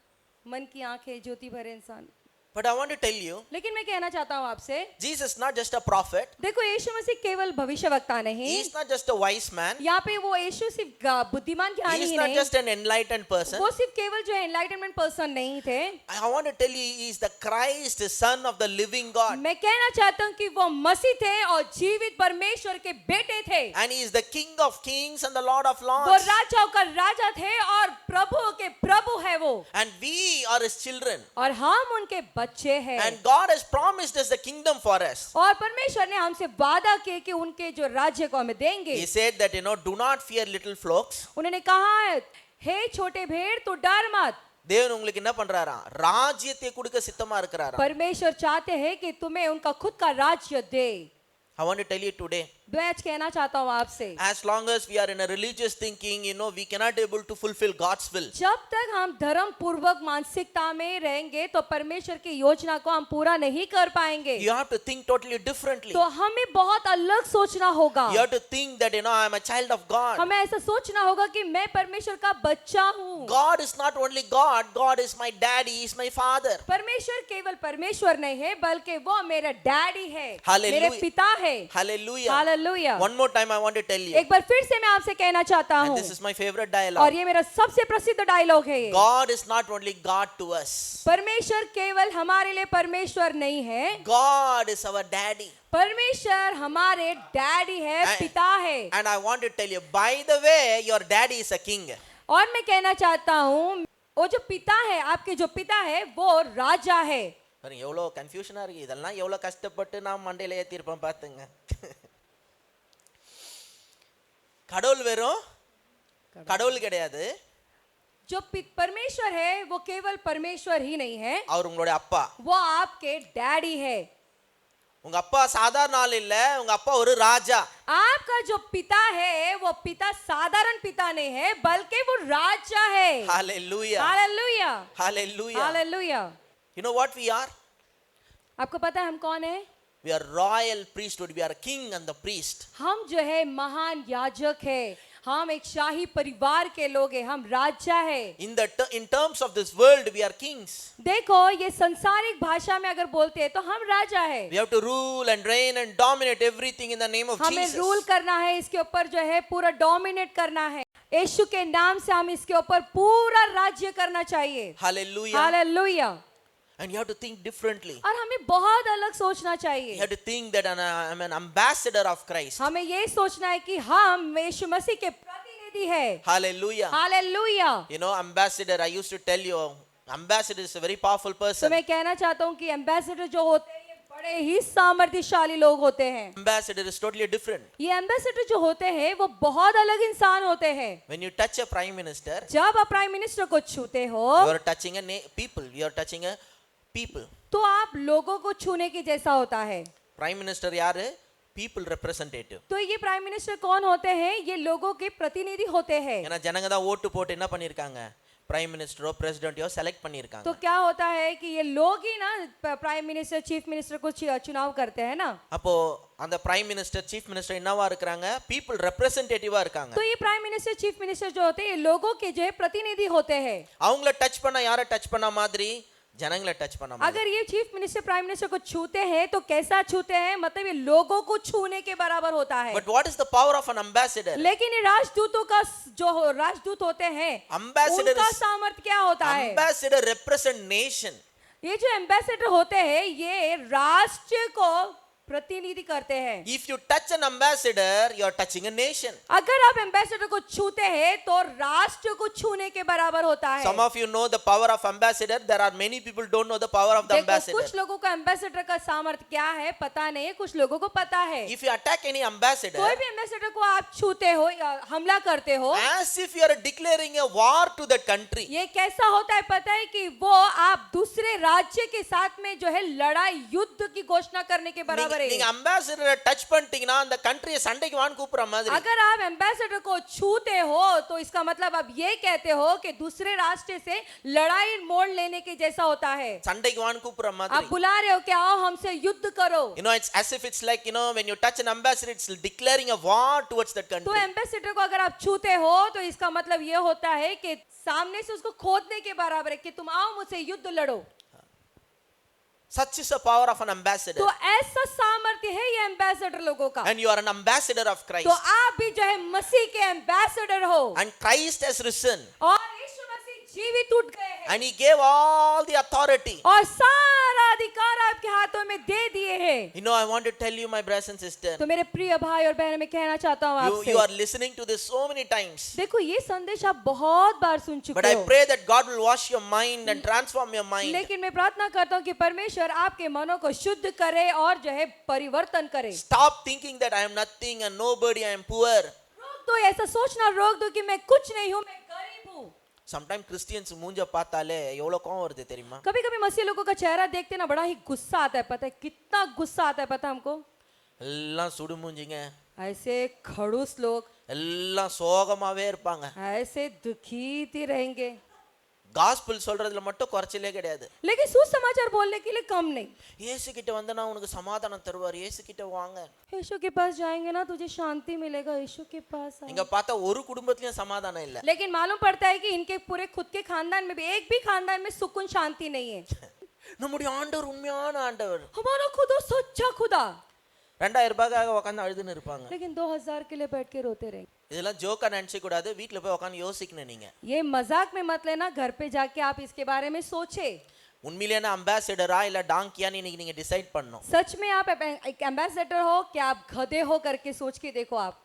मन की आंखें ज्योति भरे इंसान। But I want to tell you, लेकिन मैं कहना चाहता हूँ आपसे, Jesus is not just a prophet. देखो यीशु मसीह केवल भविष्यवक्ता He नहीं, is not just a wise man. यहाँ पे वो यीशु सिर्फ बुद्धिमान He ज्ञानी is ही not नहीं, just an enlightened person. वो सिर्फ केवल जो है एनलाइटनमेंट पर्सन नहीं थे। I want to tell you, he is the Christ, the Son of the living God. मैं कहना चाहता हूँ कि वो मसीह थे और जीवित परमेश्वर के बेटे थे, And he is the King of kings and the Lord of वो lords. राजाओं का राजा थे और प्रभु के प्रभु है वो, And we are his children. और हम उनके बच्चे हैं। And God has promised us the kingdom for us. और परमेश्वर ने हमसे वादा किया कि उनके जो राज्य को हमें देंगे। He said that, you know, do not fear little flocks. उन्होंने कहा, हे छोटे भेड़ तू डर मत। தேவன் உங்களுக்கு என்ன பண்றாரா ராஜ்யத்தை கொடுக்க சித்தமா இருக்கிறாரா परमेश्वर चाहते हैं कि तुम्हें उनका खुद का राज्य दे। I want to tell you today, मैं आज कहना चाहता हूँ आपसे, as long as we are in a religious thinking, you know, we cannot able to fulfill God's will. जब तक हम धर्म पूर्वक मानसिकता में रहेंगे तो परमेश्वर की योजना को हम पूरा नहीं कर पाएंगे। You have to think totally differently. तो हमें बहुत अलग सोचना होगा। You have to think that, you know, I am a child of God. हमें ऐसा सोचना होगा कि मैं परमेश्वर का बच्चा हूँ। God is not only God, God is my daddy, he is my father. परमेश्वर केवल परमेश्वर नहीं है, बल्कि वो मेरा डैडी है, Hallelujah. मेरे पिता है। Hallelujah. Hallelujah. Hallelujah. One more time I want to tell you. एक बार फिर से मैं आपसे कहना चाहता And हूँ, this is my favorite और dialogue. ये मेरा सबसे प्रसिद्ध डायलॉग है ये। God is not only God to us. परमेश्वर केवल हमारे लिए परमेश्वर नहीं है, God is our daddy. परमेश्वर हमारे डैडी है, And- पिता है। And I want to tell you, by the way, your daddy is a king. और मैं कहना चाहता हूँ, वो जो पिता है, आपके जो पिता है वो राजा है। பாருங்க எவ்வளோ கன்ஃபியூஷனாக இருக்குது, இதெல்லாம் எவ்வளோ கஷ்டப்பட்டு நான் மண்டையில் ஏற்றிருப்பேன் பார்த்துங்க. கடவுள் வெறும் கடவுள் கிடையாது, जो परमेश्वर है वो केवल परमेश्वर ही नहीं है, அவர் உங்களுடைய அப்பா. वो आपके डैडी है। உங்க அப்பா சாதாரண ஆள் இல்ல, உங்க அப்பா ஒரு ராஜா. आपका जो पिता है वो पिता साधारण पिता नहीं है, बल्कि वो राजा है। Hallelujah. Hallelujah, Hallelujah. Hallelujah. You know what we are? आपको पता है हम कौन है? We are royal priesthood. We are a king and the priest. हम जो है महान याजक है, हम एक शाही परिवार के लोग हैं, हम राजा है। In terms of this world, we are kings. देखो ये संसारिक भाषा में अगर बोलते हैं तो हम राजा है। We have to rule and reign and dominate everything in the name of हमें Jesus. रूल करना है, इसके ऊपर जो है पूरा डोमिनेट करना है। यीशु के नाम से हम इसके ऊपर पूरा राज्य करना चाहिए। Hallelujah. Hallelujah. And you have to think differently. और हमें बहुत अलग सोचना You चाहिए। have to think that I'm an ambassador of Christ. हमें ये सोचना है कि हम यीशु मसीह के प्रतिनिधि है। Hallelujah. Hallelujah. You know, ambassador, I used to tell you, ambassador is a very powerful तो person. मैं कहना चाहता हूँ कि एम्बेसडर जो होते हैं ये बड़े ही सामर्थ्यशाली लोग होते हैं। Ambassador is totally different. ये एम्बेसडर जो होते हैं वो बहुत अलग इंसान होते हैं। When you touch a prime minister, जब आप प्राइम मिनिस्टर को छूते you हो are touching people. You are touching a people. तो आप लोगों को छूने की जैसा होता है। Prime minister यार people representative. तो ये प्राइम मिनिस्टर कौन होते हैं? ये लोगों के प्रतिनिधि होते हैं। ஏன்னா ஜனங்க தான் ஓட்டு போட்டு என்ன பண்ணிருக்காங்க, பிரைம் மினிஸ்டரோ பிரசிடென்ட்டோ செலக்ட் பண்ணிருக்காங்க. तो क्या होता है कि ये लोग ही ना प्राइम मिनिस्टर चीफ मिनिस्टर को चुनाव करते हैं ना। அப்போ அந்த பிரைம் மினிஸ்டர் சீஃப் மினிஸ்டர் என்னவா இருக்காங்க, பீப்புள் ரெப்ரசன்டேட்டிவா இருக்காங்க. तो ये प्राइम मिनिस्टर चीफ मिनिस्टर जो होते हैं ये लोगों के जो है प्रतिनिधि होते हैं। அவங்கள டச் பண்ண யாரை டச் பண்ண மாதிரி, ஜனங்களை டச் பண்ண மாதிரி. अगर ये चीफ मिनिस्टर प्राइम मिनिस्टर को छूते हैं तो कैसा छूते हैं? मतलब ये लोगों को छूने के बराबर होता है। But what is the power of an ambassador? लेकिन ये राजदूतों का जो राजदूत होते हैं Ambassador उनका is- सामर्थ्य क्या होता है? Ambassador represent nation. ये जो एम्बेसडर होते हैं ये राष्ट्र को प्रतिनिधि करते हैं। If you touch an ambassador, you are touching a nation. अगर आप एम्बेसडर को छूते हैं तो राष्ट्र को छूने के बराबर होता है। Some of you know the power of ambassador. There are many people don't know the power of the देखो ambassador. कुछ लोगों को एम्बेसडर का सामर्थ्य क्या है पता नहीं है, कुछ लोगों को पता है। If you attack any ambassador, कोई भी एम्बेसडर को आप छूते हो या हमला करते हो, as if you are declaring a war to that country. ये कैसा होता है पता है कि वो आप दूसरे राज्य के साथ में जो है लड़ाई युद्ध की घोषणा करने के बराबर நீங்க है। ambassador டச் பண்ணிட்டீங்கன்னா அந்த கண்ட்ரியை சண்டைக்கு வான்னு கூப்பிடுற மாதிரி. अगर आप एम्बेसडर को छूते हो तो इसका मतलब आप ये कहते हो कि दूसरे राष्ट्र से लड़ाई मोड़ लेने के जैसा होता है। சண்டைக்கு வான்னு கூப்பிடுற आप மாதிரி. बुला रहे हो कि आओ हमसे युद्ध करो। You know, it's as if it's like, you know, when you touch an ambassador, it's declaring a war towards that तो country. एम्बेसडर को अगर आप छूते हो तो इसका मतलब ये होता है कि सामने से उसको खोदने के बराबर है कि तुम आओ मुझसे युद्ध लड़ो। Such is the power of an तो ambassador. ऐसा सामर्थ्य है ये एम्बेसडर लोगों का। And you are an ambassador of Christ. तो आप भी जो है मसीह के एम्बेसडर हो। And Christ has risen. और यीशु मसीह जीवित उठ गए हैं And he gave all the authority. और सारा अधिकार आपके हाथों में दे दिए हैं। You know, I want to tell you, my brothers and sisters, तो मेरे प्रिय भाई और बहन, मैं कहना चाहता हूँ आपसे, you are listening to this so many times. देखो ये संदेश आप बहुत बार सुन But चुके I हो, pray that God will wash your mind and transform your mind. लेकिन मैं प्रार्थना करता हूँ कि परमेश्वर आपके मनों को शुद्ध करे और जो है परिवर्तन करे। Stop thinking that I am nothing and nobody, I am poor. रोक दो, ऐसा सोचना रोक दो कि मैं कुछ नहीं हूँ, मैं गरीब हूँ। Sometimes Christians மூஞ்ச பார்த்தாலே எவ்வளவு கோவம் வருது தெரியுமா? कभी कभी मसीह लोगों का चेहरा देखते ना बड़ा ही गुस्सा आता है, पता है कितना गुस्सा आता है पता है हमको? எல்லாம் சுடு மூஞ்சிங்க, ऐसे खड़ूस लोग, எல்லாம் சோகமாவே இருப்பாங்க. ऐसे दुखी ही रहेंगे, காஸ்பிள் சொல்றதுல மட்டும் குறைச்சலே கிடையாது. लेकिन सुसमाचार बोलने के लिए कम नहीं। இயேசு கிட்ட வந்தனா உனக்கு சமாதானம் தருவார், இயேசு கிட்ட வாங்க. यीशु के पास जाएंगे ना तुझे शांति मिलेगा, यीशु के पास आओ। இங்க பார்த்தா ஒரு குடும்பத்திலயும் சமாதானம் இல்ல. लेकिन मालूम पड़ता है कि इनके पूरे खुद के खानदान में भी एक भी खानदान में सुकून शांति नहीं है। நம்முடைய ஆண்டவர் உண்மையான ஆண்டவர். हमारा खुदा सच्चा खुदा, 2000 ரூபாய்க்காக உட்காந்து அழுதுன்னு இருப்பாங்க. लेकिन 2000 के लिए बैठ के रोते रहेंगे। இதெல்லாம் ஜோக்கா நினைச்சு கூடாது, வீட்டுல போய் உட்காந்து யோசிக்கணும் நீங்க. ये मजाक में मत लेना, घर पे जाके आप इसके बारे में सोचे। உண்மையிலேயே அம்பாசிடரா இல்ல டாங்கியான்னு இன்னைக்கு நீங்க டிசைட் பண்ணணும். सच में आप एक एम्बेसडर हो क्या आप गधे हो करके सोच के देखो आप।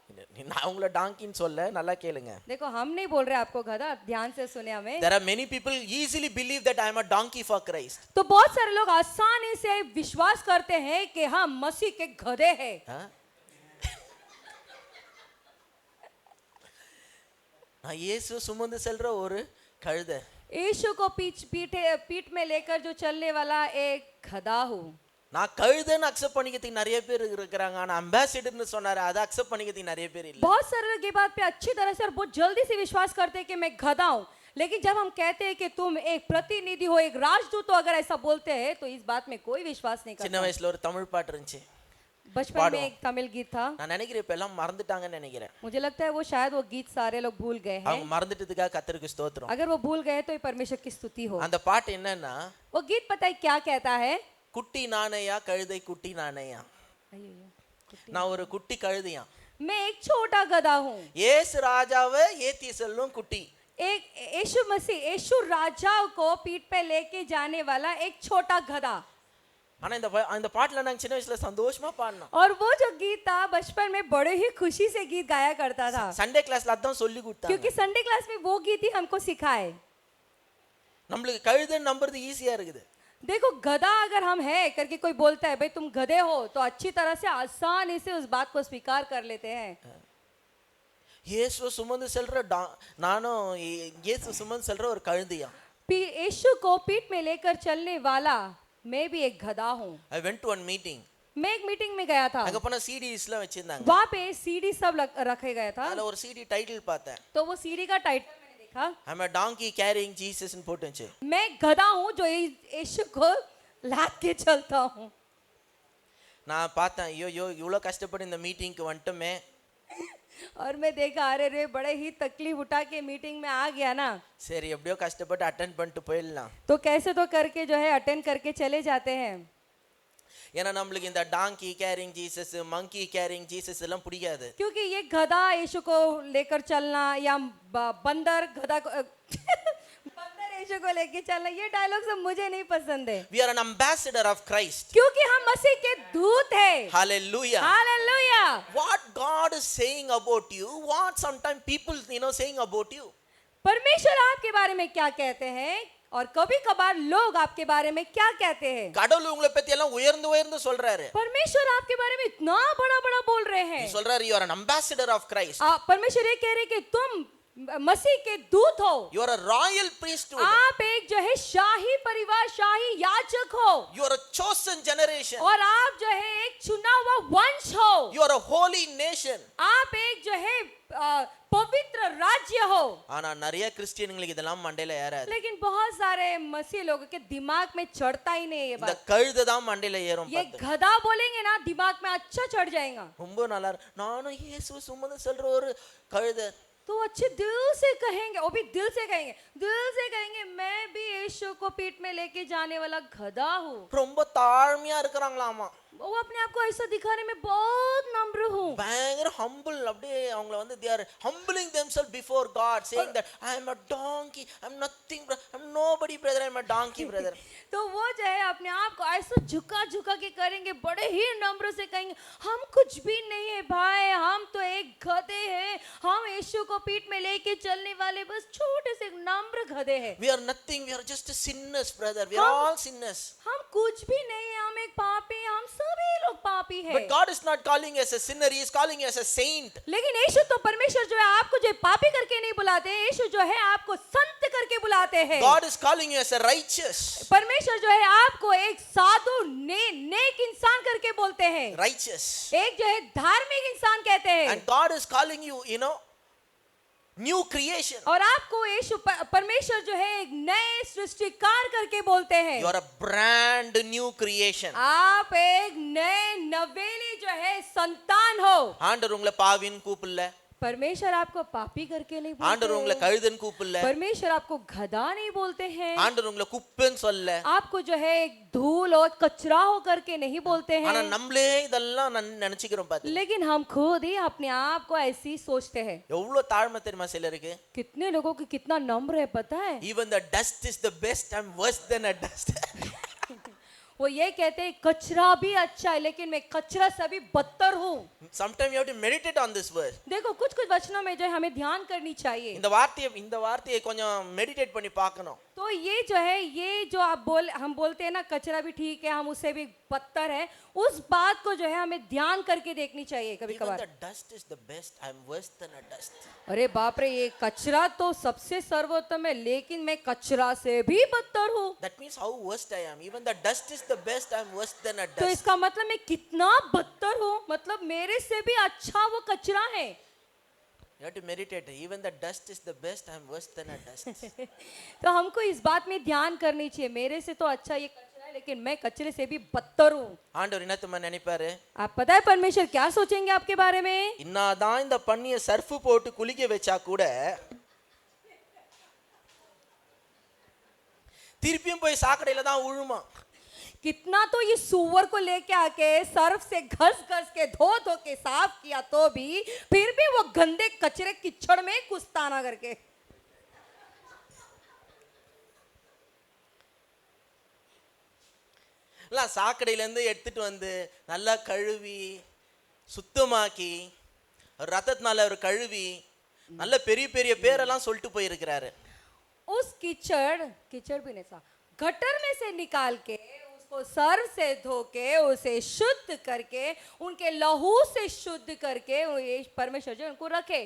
நான் உங்களை டாங்கின்னு சொல்ல, நல்லா கேளுங்க. देखो हम नहीं बोल रहे आपको गधा, ध्यान से सुने हमें। There are many people easily believe that I am a donkey for Christ. तो बहुत सारे लोग आसानी से विश्वास करते हैं कि हम मसीह के गधे हैं। நான் இயேசு சுமந்து செல்ற ஒரு கழுதை. यीशु को पीठ में लेकर जो चलने वाला एक गधा हूँ। நான் கழுதைன்னு அக்செப்ட் பண்ணிக்கிறதுக்கு நிறைய பேர் இருக்கிறாங்க, ஆனா அம்பாசிடர்னு சொன்னாரு அதை அக்செப்ட் பண்ணிக்கிறதுக்கு நிறைய பேர் இல்ல. बहुत सारे लोग ये बात पे अच्छी तरह से और बहुत जल्दी से विश्वास करते हैं कि मैं गधा हूँ, लेकिन जब हम कहते हैं कि तुम एक प्रतिनिधि हो, एक राजदूत हो, अगर ऐसा बोलते हैं तो इस बात में कोई विश्वास नहीं சின்ன करता। வயசுல ஒரு தமிழ் பாட்டு இருந்துச்சு, बचपन में एक तमिल गीत था, நான் நினைக்கிறேன் இப்ப எல்லாம் மறந்துட்டாங்கன்னு நினைக்கிறேன். मुझे लगता है वो शायद वो गीत सारे लोग भूल गए हैं। அவங்க மறந்துட்டதுக்காக கர்த்தருக்கு ஸ்தோத்திரம். अगर वो भूल गए तो ये परमेश्वर की स्तुति हो। அந்த பாட்டு என்னன்னா, वो गीत पता है क्या कहता है? குட்டி நானையா கழுதை குட்டி நானையா, நான் ஒரு குட்டி கழுதையா, मैं एक छोटा गधा हूँ। ஏசு ராஜாவை ஏத்தி செல்லும் குட்டி. एक यीशु मसीह, यीशु राजा को पीठ पे लेके जाने वाला एक छोटा गधा। ஆனா இந்த பாட்டுல நாங்க சின்ன வயசுல சந்தோஷமா பாடினோம். और वो जो गीत था बचपन में बड़े ही खुशी से गीत गाया करता था, சண்டே கிளாஸ்ல அதான் சொல்லி கொடுத்தாங்க. क्योंकि संडे क्लास में वो गीत ही हमको सिखाए। நம்மளுக்கு கழுதைன்னு நம்புறது ஈஸியா இருக்குது. देखो गधा अगर हम है करके कोई बोलता है भाई तुम गधे हो, तो अच्छी तरह से आसानी से उस बात को स्वीकार कर लेते हैं। இயேசு சுமந்து செல்ற நானும் இயேசு சுமந்து செல்ற ஒரு கழுதையா. यीशु को पीठ में लेकर चलने वाला मैं भी एक गधा हूँ। I went to one meeting. मैं एक मीटिंग में गया था, அங்க போனா CDஸ்லாம் வச்சிருந்தாங்க. वहाँ पे सीडी सब रखे गया था। அதுல ஒரு CD டைட்டில் பார்த்தேன், तो वो सीडी का टाइटल मैंने देखा, I'm a donkey carrying Jesus ன்னு போட்டுச்சு. मैं गधा हूँ जो यीशु को लाद के चलता हूँ। நான் பார்த்தேன், ஐயோ இவ்வளோ கஷ்டப்பட்டு இந்த மீட்டிங்க்கு வந்துட்டோமே. और मैं देखा अरे रे बड़े ही तकलीफ उठा के मीटिंग में आ गया ना, சரி எப்படியோ கஷ்டப்பட்டு அட்டென்ட் பண்ணிட்டு போயிடலாம். तो कैसे तो करके जो है अटेंड करके चले जाते हैं। ஏன்னா நம்மளுக்கு இந்த டாங்கி கேரிங் ஜீசஸ், மங்கி கேரிங் ஜீசஸ் எல்லாம் பிடிக்காது. क्योंकि ये गधा यीशु को लेकर चलना या बंदर गधा को बंदर यीशु को लेके चलना, ये डायलॉग सब मुझे नहीं पसंद है। We are an ambassador of Christ. क्योंकि हम मसीह के दूत हैं। Hallelujah. Hallelujah. What God is saying about you, what sometimes people saying about you. परमेश्वर आपके बारे में क्या कहते हैं और कभी कभार लोग आपके बारे में क्या कहते हैं। கடவுள் உங்களை பத்தி எல்லாம் உயர்ந்து உயர்ந்து சொல்றாரு. परमेश्वर आपके बारे में इतना बड़ा बड़ा बोल रहे हैं। சொல்றாரு you are an ambassador of Christ. परमेश्वर ये कह रहे कि तुम मसीह के दूत हो, You are a royal priesthood. आप एक जो है शाही परिवार, शाही याजक हो, You are a chosen generation. और आप जो है एक चुना हुआ वंश हो, You are a holy nation. आप एक जो है पवित्र राज्य हो। ஆனா நிறைய கிறிஸ்டியன்களுக்கு இதெல்லாம் மண்டையில ஏறாது. लेकिन बहुत सारे मसीह लोगों के दिमाग में चढ़ता ही नहीं ये இந்த बात। கழுதை தான் மண்டையில ஏறும். ये गधा बोलेंगे ना दिमाग में अच्छा चढ़ जाएगा। ரொம்ப நல்லா நானும் இயேசு சுமந்து செல்ற ஒரு கழுதை. तो अच्छे दिल से कहेंगे, वो भी दिल से कहेंगे मैं भी यीशु को पीठ में लेके जाने वाला गधा हूँ। ரொம்ப தாழ்மையா இருக்கறாங்களாமா. वो अपने आप को ऐसा दिखाने में बहुत नम्र हूँ। பயங்கர humble, அப்படியே அவங்கள வந்து they are humbling themselves before God, saying that I am a donkey, I am nothing, I am nobody brother, I am a donkey brother. तो वो जो है अपने आप को ऐसा झुका के करेंगे, बड़े ही नम्र से कहेंगे हम कुछ भी नहीं है भाई, हम तो एक गधे हैं, हम यीशु को पीठ में लेके चलने वाले बस छोटे से नम्र गधे हैं। We are nothing, we are just sinners brother, we are all sinners. हम कुछ भी नहीं है, हम एक पापी, हम सभी लोग पापी हैं। But God is not calling you as a sinner, he is calling you as a saint. लेकिन यीशु तो परमेश्वर जो है आपको जो पापी करके नहीं बुलाते हैं, यीशु जो है आपको संत करके बुलाते हैं। God is calling you as a righteous. परमेश्वर जो है आपको एक साधु नेक इंसान करके बोलते हैं, Righteous. एक जो है धार्मिक इंसान कहते हैं। And God is calling you, new creation. और आपको यीशु परमेश्वर जो है एक नए सृष्टिकार करके बोलते हैं। You are a brand new creation. आप एक नए नवेली जो है संतान हो। ஆண்டவர் உங்களை பாவின்னு கூப்பிடல. परमेश्वर आपको पापी करके नहीं ஆண்டவர் உங்களை बोलते, கழுதன் கூப்பிடல, परमेश्वर आपको गधा नहीं बोलते हैं, ஆண்டவர் உங்களை குப்பைன்னு சொல்ல. आपको जो है एक धूल और कचरा हो करके नहीं बोलते ஆனா हैं, நம்மளே இதெல்லாம் நினைச்சுக்கிறோம் பாத்து. लेकिन हम खुद ही अपने आप को ऐसे ही सोचते हैं. எவ்வளவு தாழ்மை தெரியுமா சிலருக்கு? कितने लोगों को कितना नम्र है पता है. Even the dust is the best, I'm worse than a dust. वो ये कहते हैं कचरा भी अच्छा है लेकिन मैं कचरा से भी बदतर हूँ. Sometimes you have to meditate on this word. देखो कुछ कुछ वचनों में जो है हमें ध्यान करनी चाहिए. இந்த வார்த்தையை கொஞ்சம் மெடிடேட் பண்ணி பார்க்கணும். तो ये जो है ये जो हम बोलते हैं ना कचरा भी ठीक है, हम उससे भी बदतर है, उस बात को जो है हमें ध्यान करके देखनी चाहिए कभी Even कभार. the dust is the best, I'm worse than a dust. अरे बाप रे, ये कचरा तो सबसे सर्वोत्तम है लेकिन मैं कचरा से भी बदतर हूँ. That means how worst I am. Even the dust is the best, I'm worse than a तो dust. इसका मतलब मैं कितना बदतर हूँ, मतलब मेरे से भी अच्छा वो कचरा है. You have to meditate. Even the dust is the best, I'm worse than a dust. तो हमको इस बात में ध्यान करनी चाहिए, मेरे से तो अच्छा ये कचरा है लेकिन मैं कचरे से भी बदतर हूँ. ஆண்டவர் என்ன தெரியுமா நினைப்பாரு? आप पता है परमेश्वर क्या सोचेंगे आपके बारे में? இன்னாதான் இந்த பண்ணிய சர்ஃப் போட்டு குளிக்க வச்சா கூட திருப்பியும் போய் சாக்கடையில தான் உழுமா. कितना तो ये सुअर को लेके आके सर्फ से घस घस के धो धो के साफ किया तो भी फिर भी वो गंदे कचरे कीचड़ में घुसता ना करके. எல்லாம் சாக்கடையில இருந்து எடுத்துட்டு வந்து நல்லா கழுவி சுத்தமாக்கி ரத்தத்தினால அவர் கழுவி நல்ல பெரிய பெரிய பேரெல்லாம் சொல்லிட்டு போயிருக்கிறாரு. उस कीचड़ भी नहीं सा गटर में से निकाल के उसको सर्फ से धो के उसे शुद्ध करके उनके लहू से शुद्ध करके वो ये परमेश्वर जी उनको रखे.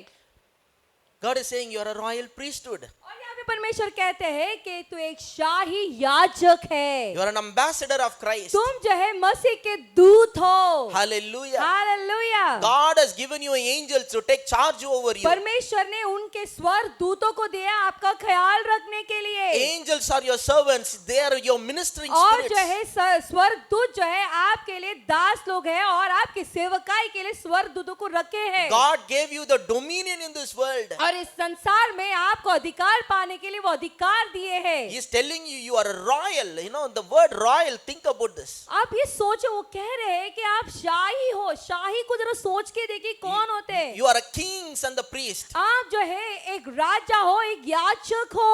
God is saying you are a royal priesthood. और यहाँ पे परमेश्वर कहते हैं कि तू एक शाही याजक है, You are an ambassador of Christ. तुम जो है मसीह के दूत हो. Hallelujah. Hallelujah. God has given you angels to take charge over you. परमेश्वर ने उनके स्वर दूतों को दिया आपका ख्याल रखने के लिए. Angels are your servants. They are your ministering और जो spirits. है स्वर दूत जो है आपके लिए दास लोग हैं और आपके सेवकाई के लिए स्वर दूतों को रखे हैं. God gave you the dominion in this world. और इस संसार में आपको अधिकार पाने के लिए वो अधिकार दिए हैं. He is telling you you are a royal. You know the word royal. Think about this. आप ये सोचो, वो कह रहे हैं कि आप शाही हो. शाही को जरा सोच के देखिए कौन होते हैं. You are a kings and the priest. आप जो है एक राजा हो, एक याजक हो.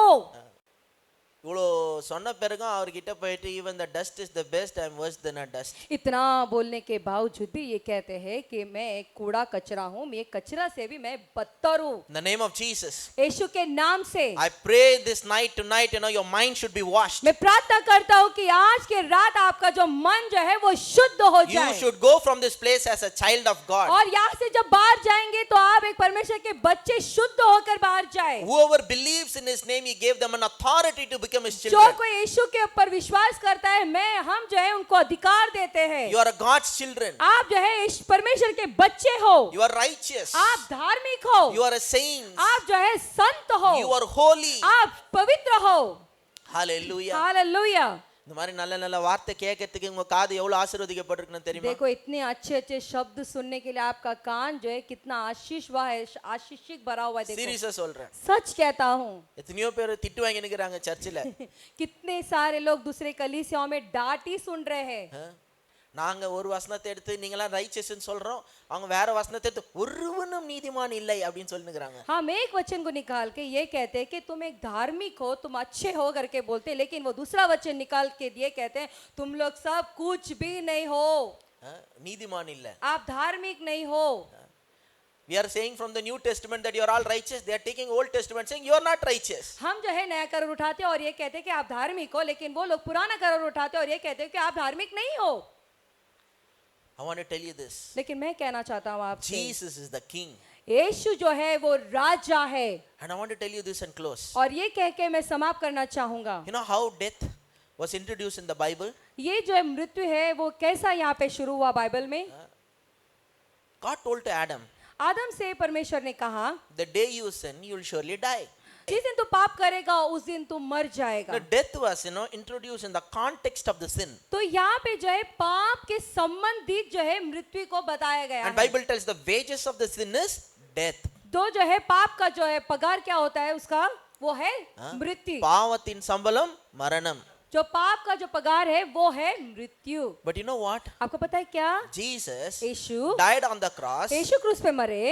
இவ்வளோ சொன்ன பிறகும் அவர்கிட்ட போயிட்டு even the dust is the best, I'm worse than a dust. इतना बोलने के बावजूद भी ये कहते हैं कि मैं एक कूड़ा कचरा हूँ, मैं कचरा से भी मैं बदतर हूँ. In the name of Jesus, यीशु के नाम से I pray this night tonight, you know, your mind should be washed. मैं प्रार्थना करता हूँ कि आज के रात आपका जो मन जो है वो शुद्ध हो You जाए. should go from this place as a child of God. और यहाँ से जब बाहर जाएंगे तो आप एक परमेश्वर के बच्चे शुद्ध होकर बाहर जाए. Whoever believes in his name, he gave them an authority to become his जो children. कोई यीशु के ऊपर विश्वास करता है, हम जो है उनको अधिकार देते हैं. You are a God's children. आप जो है परमेश्वर के बच्चे हो. You are righteous. आप धार्मिक हो. You are a saint. आप जो है संत हो. You are holy. आप पवित्र हो. Hallelujah. हालेलुया. இந்த மாதிரி நல்ல நல்ல வார்த்தை கேட்கறதுக்கு உங்க காது எவ்வளவு ஆசீர்வதிக்கப்பட்டிருக்குன்னு தெரியுமா? देखो इतने अच्छे अच्छे शब्द सुनने के लिए आपका कान जो है कितना आशीष हुआ है, आशीषिक भरा हुआ है. देखो சீரியஸா சொல்றேன். सच कहता हूँ. எத்தனையோ பேர் திட்டு வாங்கி நிக்கிறாங்க சர்ச்சில். कितने सारे लोग दूसरे कलीसियाओं में डांट ही सुन रहे हैं. நாங்க ஒரு வசனத்தை எடுத்து நீங்களாம் ரைச்சஸ்ன்னு சொல்றோம், அவங்க வேற வசனத்தை எடுத்து ஒருவனும் நீதிமான் இல்லை அப்படின்னு சொல்லினுக்குறாங்க. हम एक वचन को निकाल के ये कहते हैं कि तुम एक धार्मिक हो, तुम अच्छे हो करके बोलते हैं, लेकिन वो दूसरा वचन निकाल के ये कहते हैं तुम लोग सब कुछ भी नहीं हो. நீதிமான் இல்ல. आप धार्मिक नहीं हो. We are saying from the New Testament that you are all righteous. They are taking Old Testament saying you are not righteous. हम जो है नया करार उठाते हैं और ये कहते हैं कि आप धार्मिक हो, लेकिन वो लोग पुराना करार उठाते हैं और ये कहते हैं कि आप धार्मिक नहीं हो. I want to tell you this. लेकिन मैं कहना चाहता हूँ आपसे, Jesus is the king. यीशु जो है वो राजा है. And I want to tell you this and close. और ये कह के मैं समाप्त करना चाहूंगा. You know how death was introduced in the Bible? ये जो है मृत्यु है वो कैसा यहाँ पे शुरू हुआ बाइबल में. God told to Adam, आदम से परमेश्वर ने कहा the day you sin, you will surely die. जिस दिन तू पाप करेगा उस दिन तू मर जाएगा. The death was, introduced in the context of the sin. तो यहाँ पे जो है पाप के संबंधित जो है मृत्यु को बताया गया And है. Bible tells the wages of the sin is death. दो जो है पाप का जो है पगार क्या होता है उसका, वो है मृत्यु। பாவத்தின் சம்பளம் மரணம். जो पाप का जो पगार है वो है मृत्यु। But you know what? आपको पता है क्या, Jesus Yeshu died on the cross यीशु क्रूस पे मरे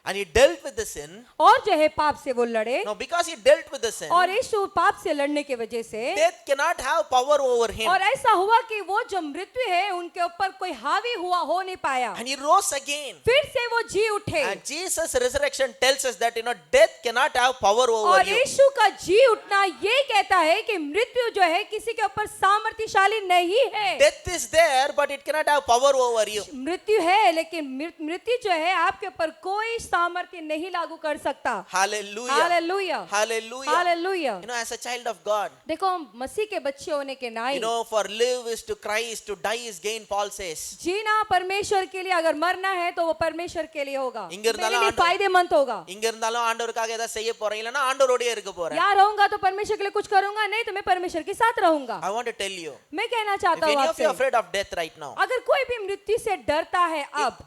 and he dealt with the sin. और जो है पाप से वो लड़े, Now because he dealt with the sin, और यीशु पाप से लड़ने की वजह से death cannot have power over him. और ऐसा हुआ कि वो जो मृत्यु है उनके ऊपर कोई हावी हुआ हो नहीं पाया, And he rose again. फिर से वो जी उठे। And Jesus' resurrection tells us that death cannot have power over और you. यीशु का जी उठना ये कहता है कि मृत्यु जो है किसी के ऊपर सामर्थ्यशाली नहीं है। Death is there, but it cannot have power over you. मृत्यु है लेकिन मृत्यु जो है आपके ऊपर कोई सामर्थ्य नहीं लागू कर सकता। Hallelujah. Hallelujah, Hallelujah. Hallelujah. As a child of God, देखो मसीह के बच्चे होने के नाते for live is to Christ, to die is gain, Paul says. जीना परमेश्वर के लिए, अगर मरना है तो वो परमेश्वर के लिए होगा, इंग இருந்தாலும் मेरे लिए फायदेमंद होगा। இங்க இருந்தாலும் ஆண்டவருக்காக ஏதாவது செய்ய போறேன், இல்லனா ஆண்டவரோடயே இருக்க போறேன். यहाँ रहूंगा तो परमेश्वर के लिए कुछ करूंगा, नहीं तो मैं परमेश्वर के साथ रहूंगा। I want to tell you, मैं कहना if चाहता any हूँ of you are आपसे, afraid of death right now, अगर कोई भी मृत्यु से डरता है अब,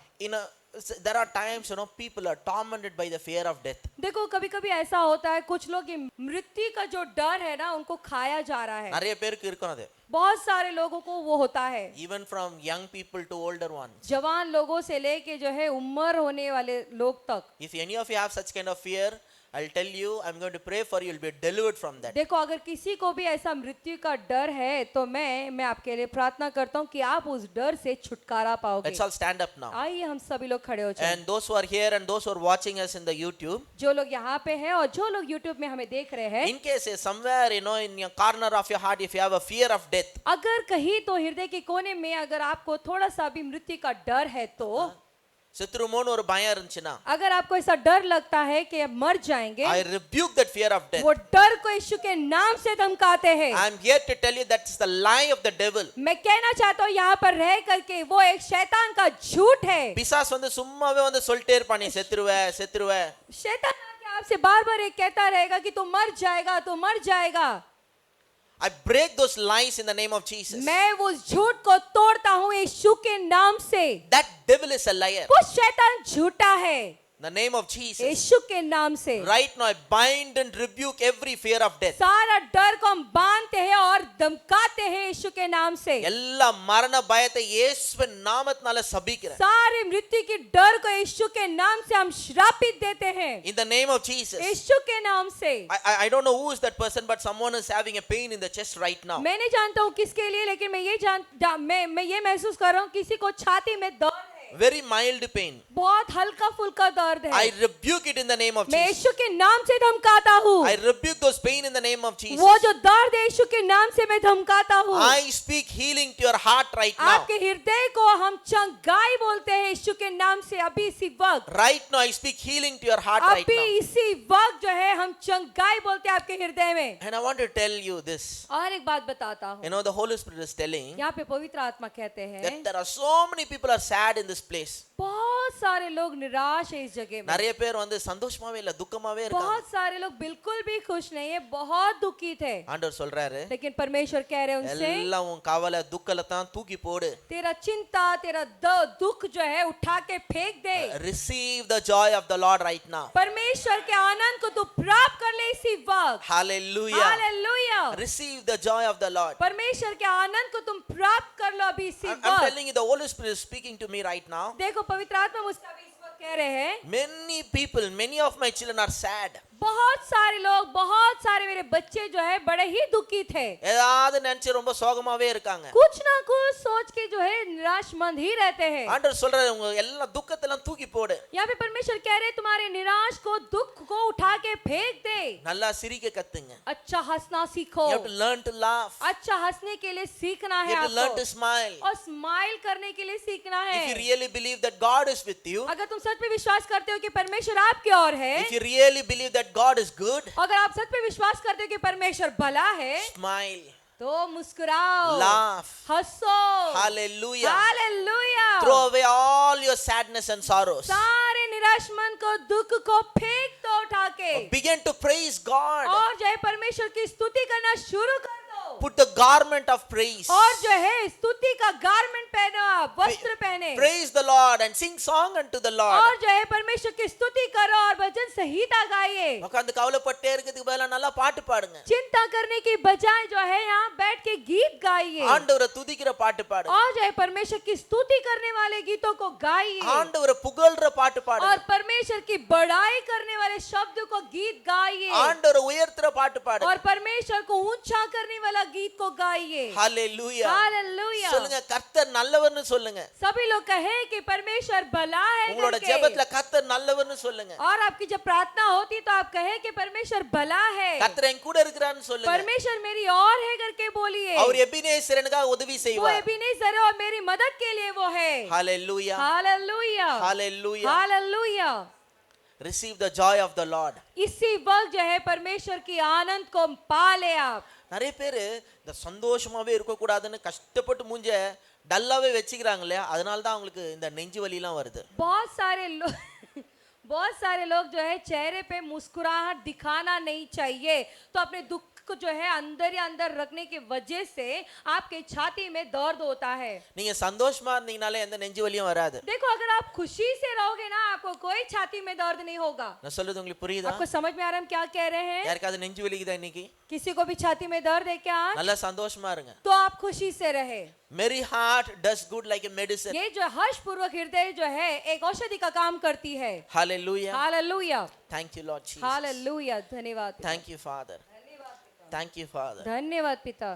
there are times people are tormented by the fear of death. देखो कभी कभी ऐसा होता है कुछ लोग, मृत्यु का जो डर है ना उनको खाया जा रहा है। நிறைய பேருக்கு இருக்கும் அது. बहुत सारे लोगों को वो होता है, Even from young people to older ones. जवान लोगों से लेके जो है उम्र होने वाले लोग तक। If any of you have such kind of fear, I'll tell you, I'm going to pray for you, you'll be delivered from that. देखो अगर किसी को भी ऐसा मृत्यु का डर है तो मैं आपके लिए प्रार्थना करता हूँ कि आप उस डर से छुटकारा पाओगे। Let's all stand up now. आइए हम सभी लोग खड़े हो जाएं। And those who are here and those who are watching us in the YouTube, जो लोग यहाँ पे हैं और जो लोग YouTube में हमें देख रहे हैं, in case somewhere in your corner of your heart, if you have a fear of death, अगर कहीं तो हृदय के कोने में अगर आपको थोड़ा सा भी मृत्यु का डर है, तो செத்துருமோன்னு ஒரு பயம் இருந்துச்சுன்னா, अगर आपको ऐसा डर लगता है कि आप मर जाएंगे, I rebuke that fear of death. वो डर को यीशु के नाम से धमकाते हैं। I'm here to tell you that's the lie of the devil. मैं कहना चाहता हूँ यहाँ पर रह करके वो एक शैतान का झूठ है। பிசாசு சும்மாவே சொல்லிட்டே இருப்பான், நீ செத்துருவ. शैतान आके आपसे बार बार एक कहता रहेगा कि तू मर जाएगा, तू मर जाएगा। I break those lies in the name of Jesus. मैं उस झूठ को तोड़ता हूँ यीशु के नाम से। That devil is a liar. वो शैतान झूठा है। In the name of Jesus. यीशु के नाम से Right now I bind and rebuke every fear of death. सारा डर को हम बांधते हैं और धमकाते हैं यीशु के नाम से। எல்லா மரண பயத்தை இயேசுவின் நாமத்தினால சபிக்கிறேன். सारे मृत्यु के डर को यीशु के नाम से हम श्रापित देते हैं। In the name of Jesus. यीशु के नाम से। I don't know who is that person, but someone is having a pain in the chest right now. मैं नहीं जानता हूँ किसके लिए, लेकिन मैं ये महसूस कर रहा हूँ किसी को छाती में दर्द है। Very mild pain. बहुत हल्का फुल्का दर्द है। I rebuke it in the name of मैं Jesus. यीशु के नाम से धमकाता हूँ। I rebuke those pain in the name of Jesus. वो जो दर्द है यीशु के नाम से मैं धमकाता हूँ। I speak healing to your heart right now. आपके हृदय को हम चंगाई बोलते हैं यीशु के नाम से अभी इसी वक्त। Right now I speak healing to your heart right अभी now. इसी वक्त जो है हम चंगाई बोलते हैं आपके हृदय में। And I want to tell you this. और एक बात बताता हूँ, The Holy Spirit is telling यहाँ पे पवित्र आत्मा कहते हैं that there are so many people are sad in this place. बहुत सारे लोग निराश है इस जगह में। நிறைய பேர் சந்தோஷமாவே இல்ல, துக்கமாவே இருக்காங்க. बहुत सारे लोग बिल्कुल भी खुश नहीं है, बहुत दुखित है। ஆண்டவர் சொல்றாரு, लेकिन परमेश्वर कह रहे हैं उनसे, எல்லாம் உன் கவலை துக்கல தான் தூக்கி போடு. तेरा चिंता तेरा दुख जो है उठा के फेंक दे। Receive the joy of the Lord right now. परमेश्वर के आनंद को तू प्राप्त कर ले इसी वक्त। Hallelujah. Hallelujah. Receive the joy of the Lord. परमेश्वर के आनंद को तुम प्राप्त कर लो अभी इसी I'm वक्त। telling you, the Holy Spirit is speaking to me right now. देखो पवित्र आत्मा मुझसे अभी इस वक्त कह रहे हैं, Many people, many of my children are sad. बहुत सारे लोग, बहुत सारे मेरे बच्चे जो है बड़े ही दुखित है। ஏதாவது நினைச்சு ரொம்ப சோகமாவே இருக்காங்க. कुछ ना कुछ सोच के जो है निराशमंद ही रहते हैं। ஆண்டவர் சொல்றாரு, உங்க எல்லா துக்கத்தெல்லாம் தூக்கி போடு. यहाँ पे परमेश्वर कह रहे तुम्हारे निराश को, दुख को उठा के फेंक दे। நல்லா சிரிக்க கத்துங்க. अच्छा हंसना सीखो। You have to learn to laugh. अच्छा हंसने के लिए सीखना You है have to learn आपको, to smile. और स्माइल करने के लिए सीखना है। If you really believe that God is with you, अगर तुम सच में विश्वास करते हो कि परमेश्वर आपकी ओर है, if you really believe that God is good, अगर आप सच में विश्वास करते हो कि परमेश्वर भला है, smile, तो मुस्कुराओ, laugh. हंसो। Hallelujah. Hallelujah. Throw away all your sadness and sorrows. सारे निराशमन को, दुख को फेंक दो उठा के, Begin to praise God. और जय परमेश्वर की स्तुति करना शुरू कर दो। Put the garment of praise. और जो है स्तुति का गारमेंट पहनो, आप वस्त्र पहने, Praise the Lord and sing song unto the Lord. और जो है परमेश्वर की स्तुति करो और भजन संहिता गाइए। உட்கார்ந்து கவலைப்பட்டே இருக்கிறதுக்கு பதிலா நல்லா பாட்டு பாடுங்க. चिंता करने की बजाय जो है यहाँ बैठ के गीत गाइए ஆண்டவரை துதிக்கிற பாட்டு பாடுங்க. और जो है परमेश्वर की स्तुति करने वाले गीतों को गाइए ஆண்டவரை புகழ்ற பாட்டு பாடுங்க. और परमेश्वर की बड़ाई करने वाले शब्द को गीत गाइए ஆண்டவரை உயர்த்துற பாட்டு பாடுங்க. और परमेश्वर को ऊंचा करने वाला गीत को गाइए। ஹalleluya. हालेलुया। சொல்லுங்க கர்த்தர் நல்லவர்னு சொல்லுங்க. सभी लोग कहें कि परमेश्वर भला है உங்களோட करके। ஜெபத்துல கர்த்தர் நல்லவர்னு சொல்லுங்க. और आपकी जब प्रार्थना होती तो आप कहें कि परमेश्वर भला है, கர்த்தர் என் கூட இருக்கிறான்னு சொல்லுங்க. परमेश्वर मेरी और है करके बोलिए। அவர் எபினேசர் எனக்காக உதவி वो செய்வார். एबेनेजर है और मेरी मदद के लिए वो है। ஹalleluya. Hallelujah hallelujah. Hallelujah. Receive the joy of the Lord. इसी वक्त जो है परमेश्वर की आनंद को पा ले आप। நிறைய பேர் இந்த சந்தோஷமாவே இருக்க கூடாதுன்னு கஷ்டப்பட்டு மூஞ்ச டல்லாவே வச்சுக்கிறாங்க இல்லையா, அதனால தான் அவங்களுக்கு இந்த நெஞ்சு வலிலாம் வருது. बहुत सारे लोग जो है चेहरे पे मुस्कुराहट दिखाना नहीं चाहिए, तो अपने दुख को जो है अंदर ही अंदर रखने की वजह से आपके छाती में दर्द होता है। நீங்க சந்தோஷமா இருந்தீங்கனாலே எந்த நெஞ்சு வலியும் வராது. देखो अगर आप खुशी से रहोगे ना, आपको कोई छाती में दर्द नहीं होगा। நான் சொல்றது உங்களுக்கு புரியுதா? आपको समझ में आ रहा है हम क्या कह रहे हैं? யாருக்காவது நெஞ்சு வலிக்குதா இன்னைக்கு? किसी को भी छाती में दर्द है क्या? நல்லா சந்தோஷமா இருங்க. तो आप खुशी से रहे। Merry heart does good like a medicine. ये जो हर्ष पूर्वक हृदय जो है एक औषधि का काम करती है। Hallelujah. Hallelujah Thank you Lord Jesus. Hallelujah. धन्यवाद पिता। Thank you Father. Thank you Father. धन्यवाद पिता।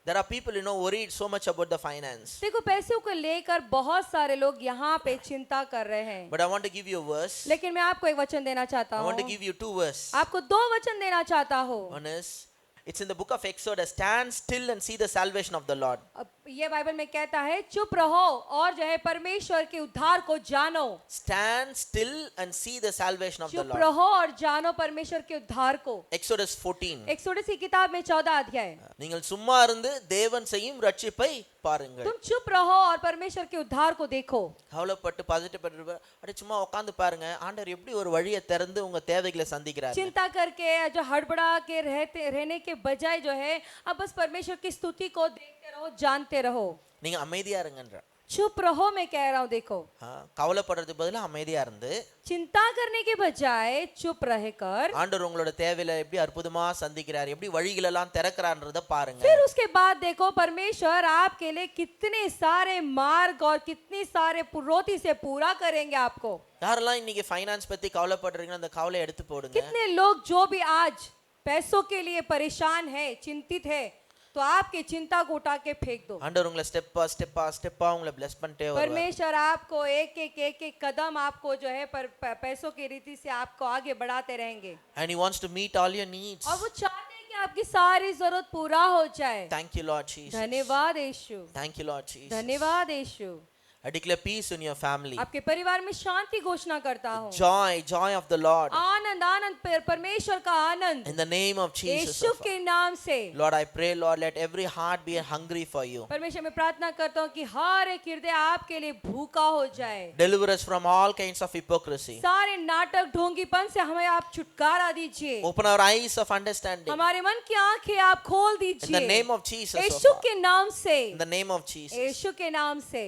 There are people worried so much about the finance. देखो पैसों को लेकर बहुत सारे लोग यहाँ पे चिंता कर रहे हैं, But I want to give you a verse. लेकिन मैं आपको एक वचन देना चाहता I हूँ। want to give you two verses. आपको दो वचन देना चाहता हूँ। One is, it's in the book of Exodus. Stand still and see the salvation of the Lord. अब ये बाइबल में कहता है चुप रहो और जो है परमेश्वर के उद्धार को जानो। Stand still and see the salvation of the चुप Lord. रहो और जानो परमेश्वर के उद्धार को। Exodus 14. एक्सोडस की किताब में 14 अध्याय। நீங்கள் சும்மா இருந்து தேவன் செய்யும் ரட்சிப்பை பாருங்கள். तुम चुप रहो और परमेश्वर के उद्धार को देखो। கவலைப்பட்டு பதட்டப்பட்டு அட சும்மா உட்கார்ந்து பாருங்க ஆண்டவர் எப்படி ஒரு வழியை திறந்து உங்க தேவைகளை சந்திக்கிறார். चिंता करके जो हड़बड़ा के रहने के बजाय जो है अब बस परमेश्वर की स्तुति को देखते रहो, जानते रहो। நீங்க அமைதியா இருங்கன்ற. चुप रहो मैं कह रहा हूँ। देखो கவலைப்படுறதுக்கு பதிலா அமைதியா இருந்து चिंता करने के बजाय चुप रहकर ஆண்டவர் உங்களோட தேவைகளை எப்படி அற்புதமா சந்திக்கிறார், எப்படி வழிகள் எல்லாம் திறக்கறான்றத பாருங்க. फिर उसके बाद देखो परमेश्वर आपके लिए कितने सारे मार्ग और कितनी सारे रोटी से पूरा करेंगे आपको। யாரெல்லாம் இன்னைக்கு ஃபைனான்ஸ் பத்தி கவலைப்படுறீங்க அந்த கவலையை எடுத்து போடுங்க. कितने लोग जो भी आज पैसों के लिए परेशान है, चिंतित है, तो आपकी चिंता को उठा के फेंक दो। ஆண்டவர் உங்களை ஸ்டெப்பா உங்களை bless பண்ணிட்டே வருவார். परमेश्वर आपको एक कदम आपको जो है पैसों की रीति से आपको आगे बढ़ाते रहेंगे। And he wants to meet all your needs. और वो चाहते हैं कि आपकी सारी जरूरत पूरा हो जाए। Thank you Lord Jesus. धन्यवाद यीशु। Thank you Lord Jesus. धन्यवाद यीशु। I declare peace in your family. आपके परिवार में शांति घोषणा करता हूँ। Joy of the Lord. आनंद परमेश्वर का आनंद In the name of Jesus. यीशु के नाम से। Lord, I pray, Lord, let every heart be hungry for you. परमेश्वर मैं प्रार्थना करता हूँ कि हर एक हृदय आपके लिए भूखा हो जाए। Deliver us from all kinds of hypocrisy. सारे नाटक ढोंगीपन से हमें आप छुटकारा दीजिए। Open our eyes of understanding. हमारे मन की आंखें आप खोल In the दीजिए name of Jesus. oh Yeshu God. के नाम से। In the name of Jesus. यीशु के नाम से।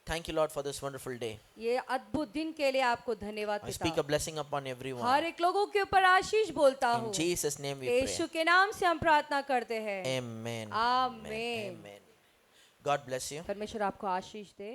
Thank you, Lord, for this wonderful day. ये अद्भुत दिन के लिए आपको धन्यवाद I speak पिता। a blessing upon everyone. हर एक लोगों के ऊपर आशीष बोलता In हूँ। Jesus' name we pray. यीशु के नाम से हम प्रार्थना करते हैं। Amen. आमीन। Amen. God bless you. परमेश्वर आपको आशीष दे।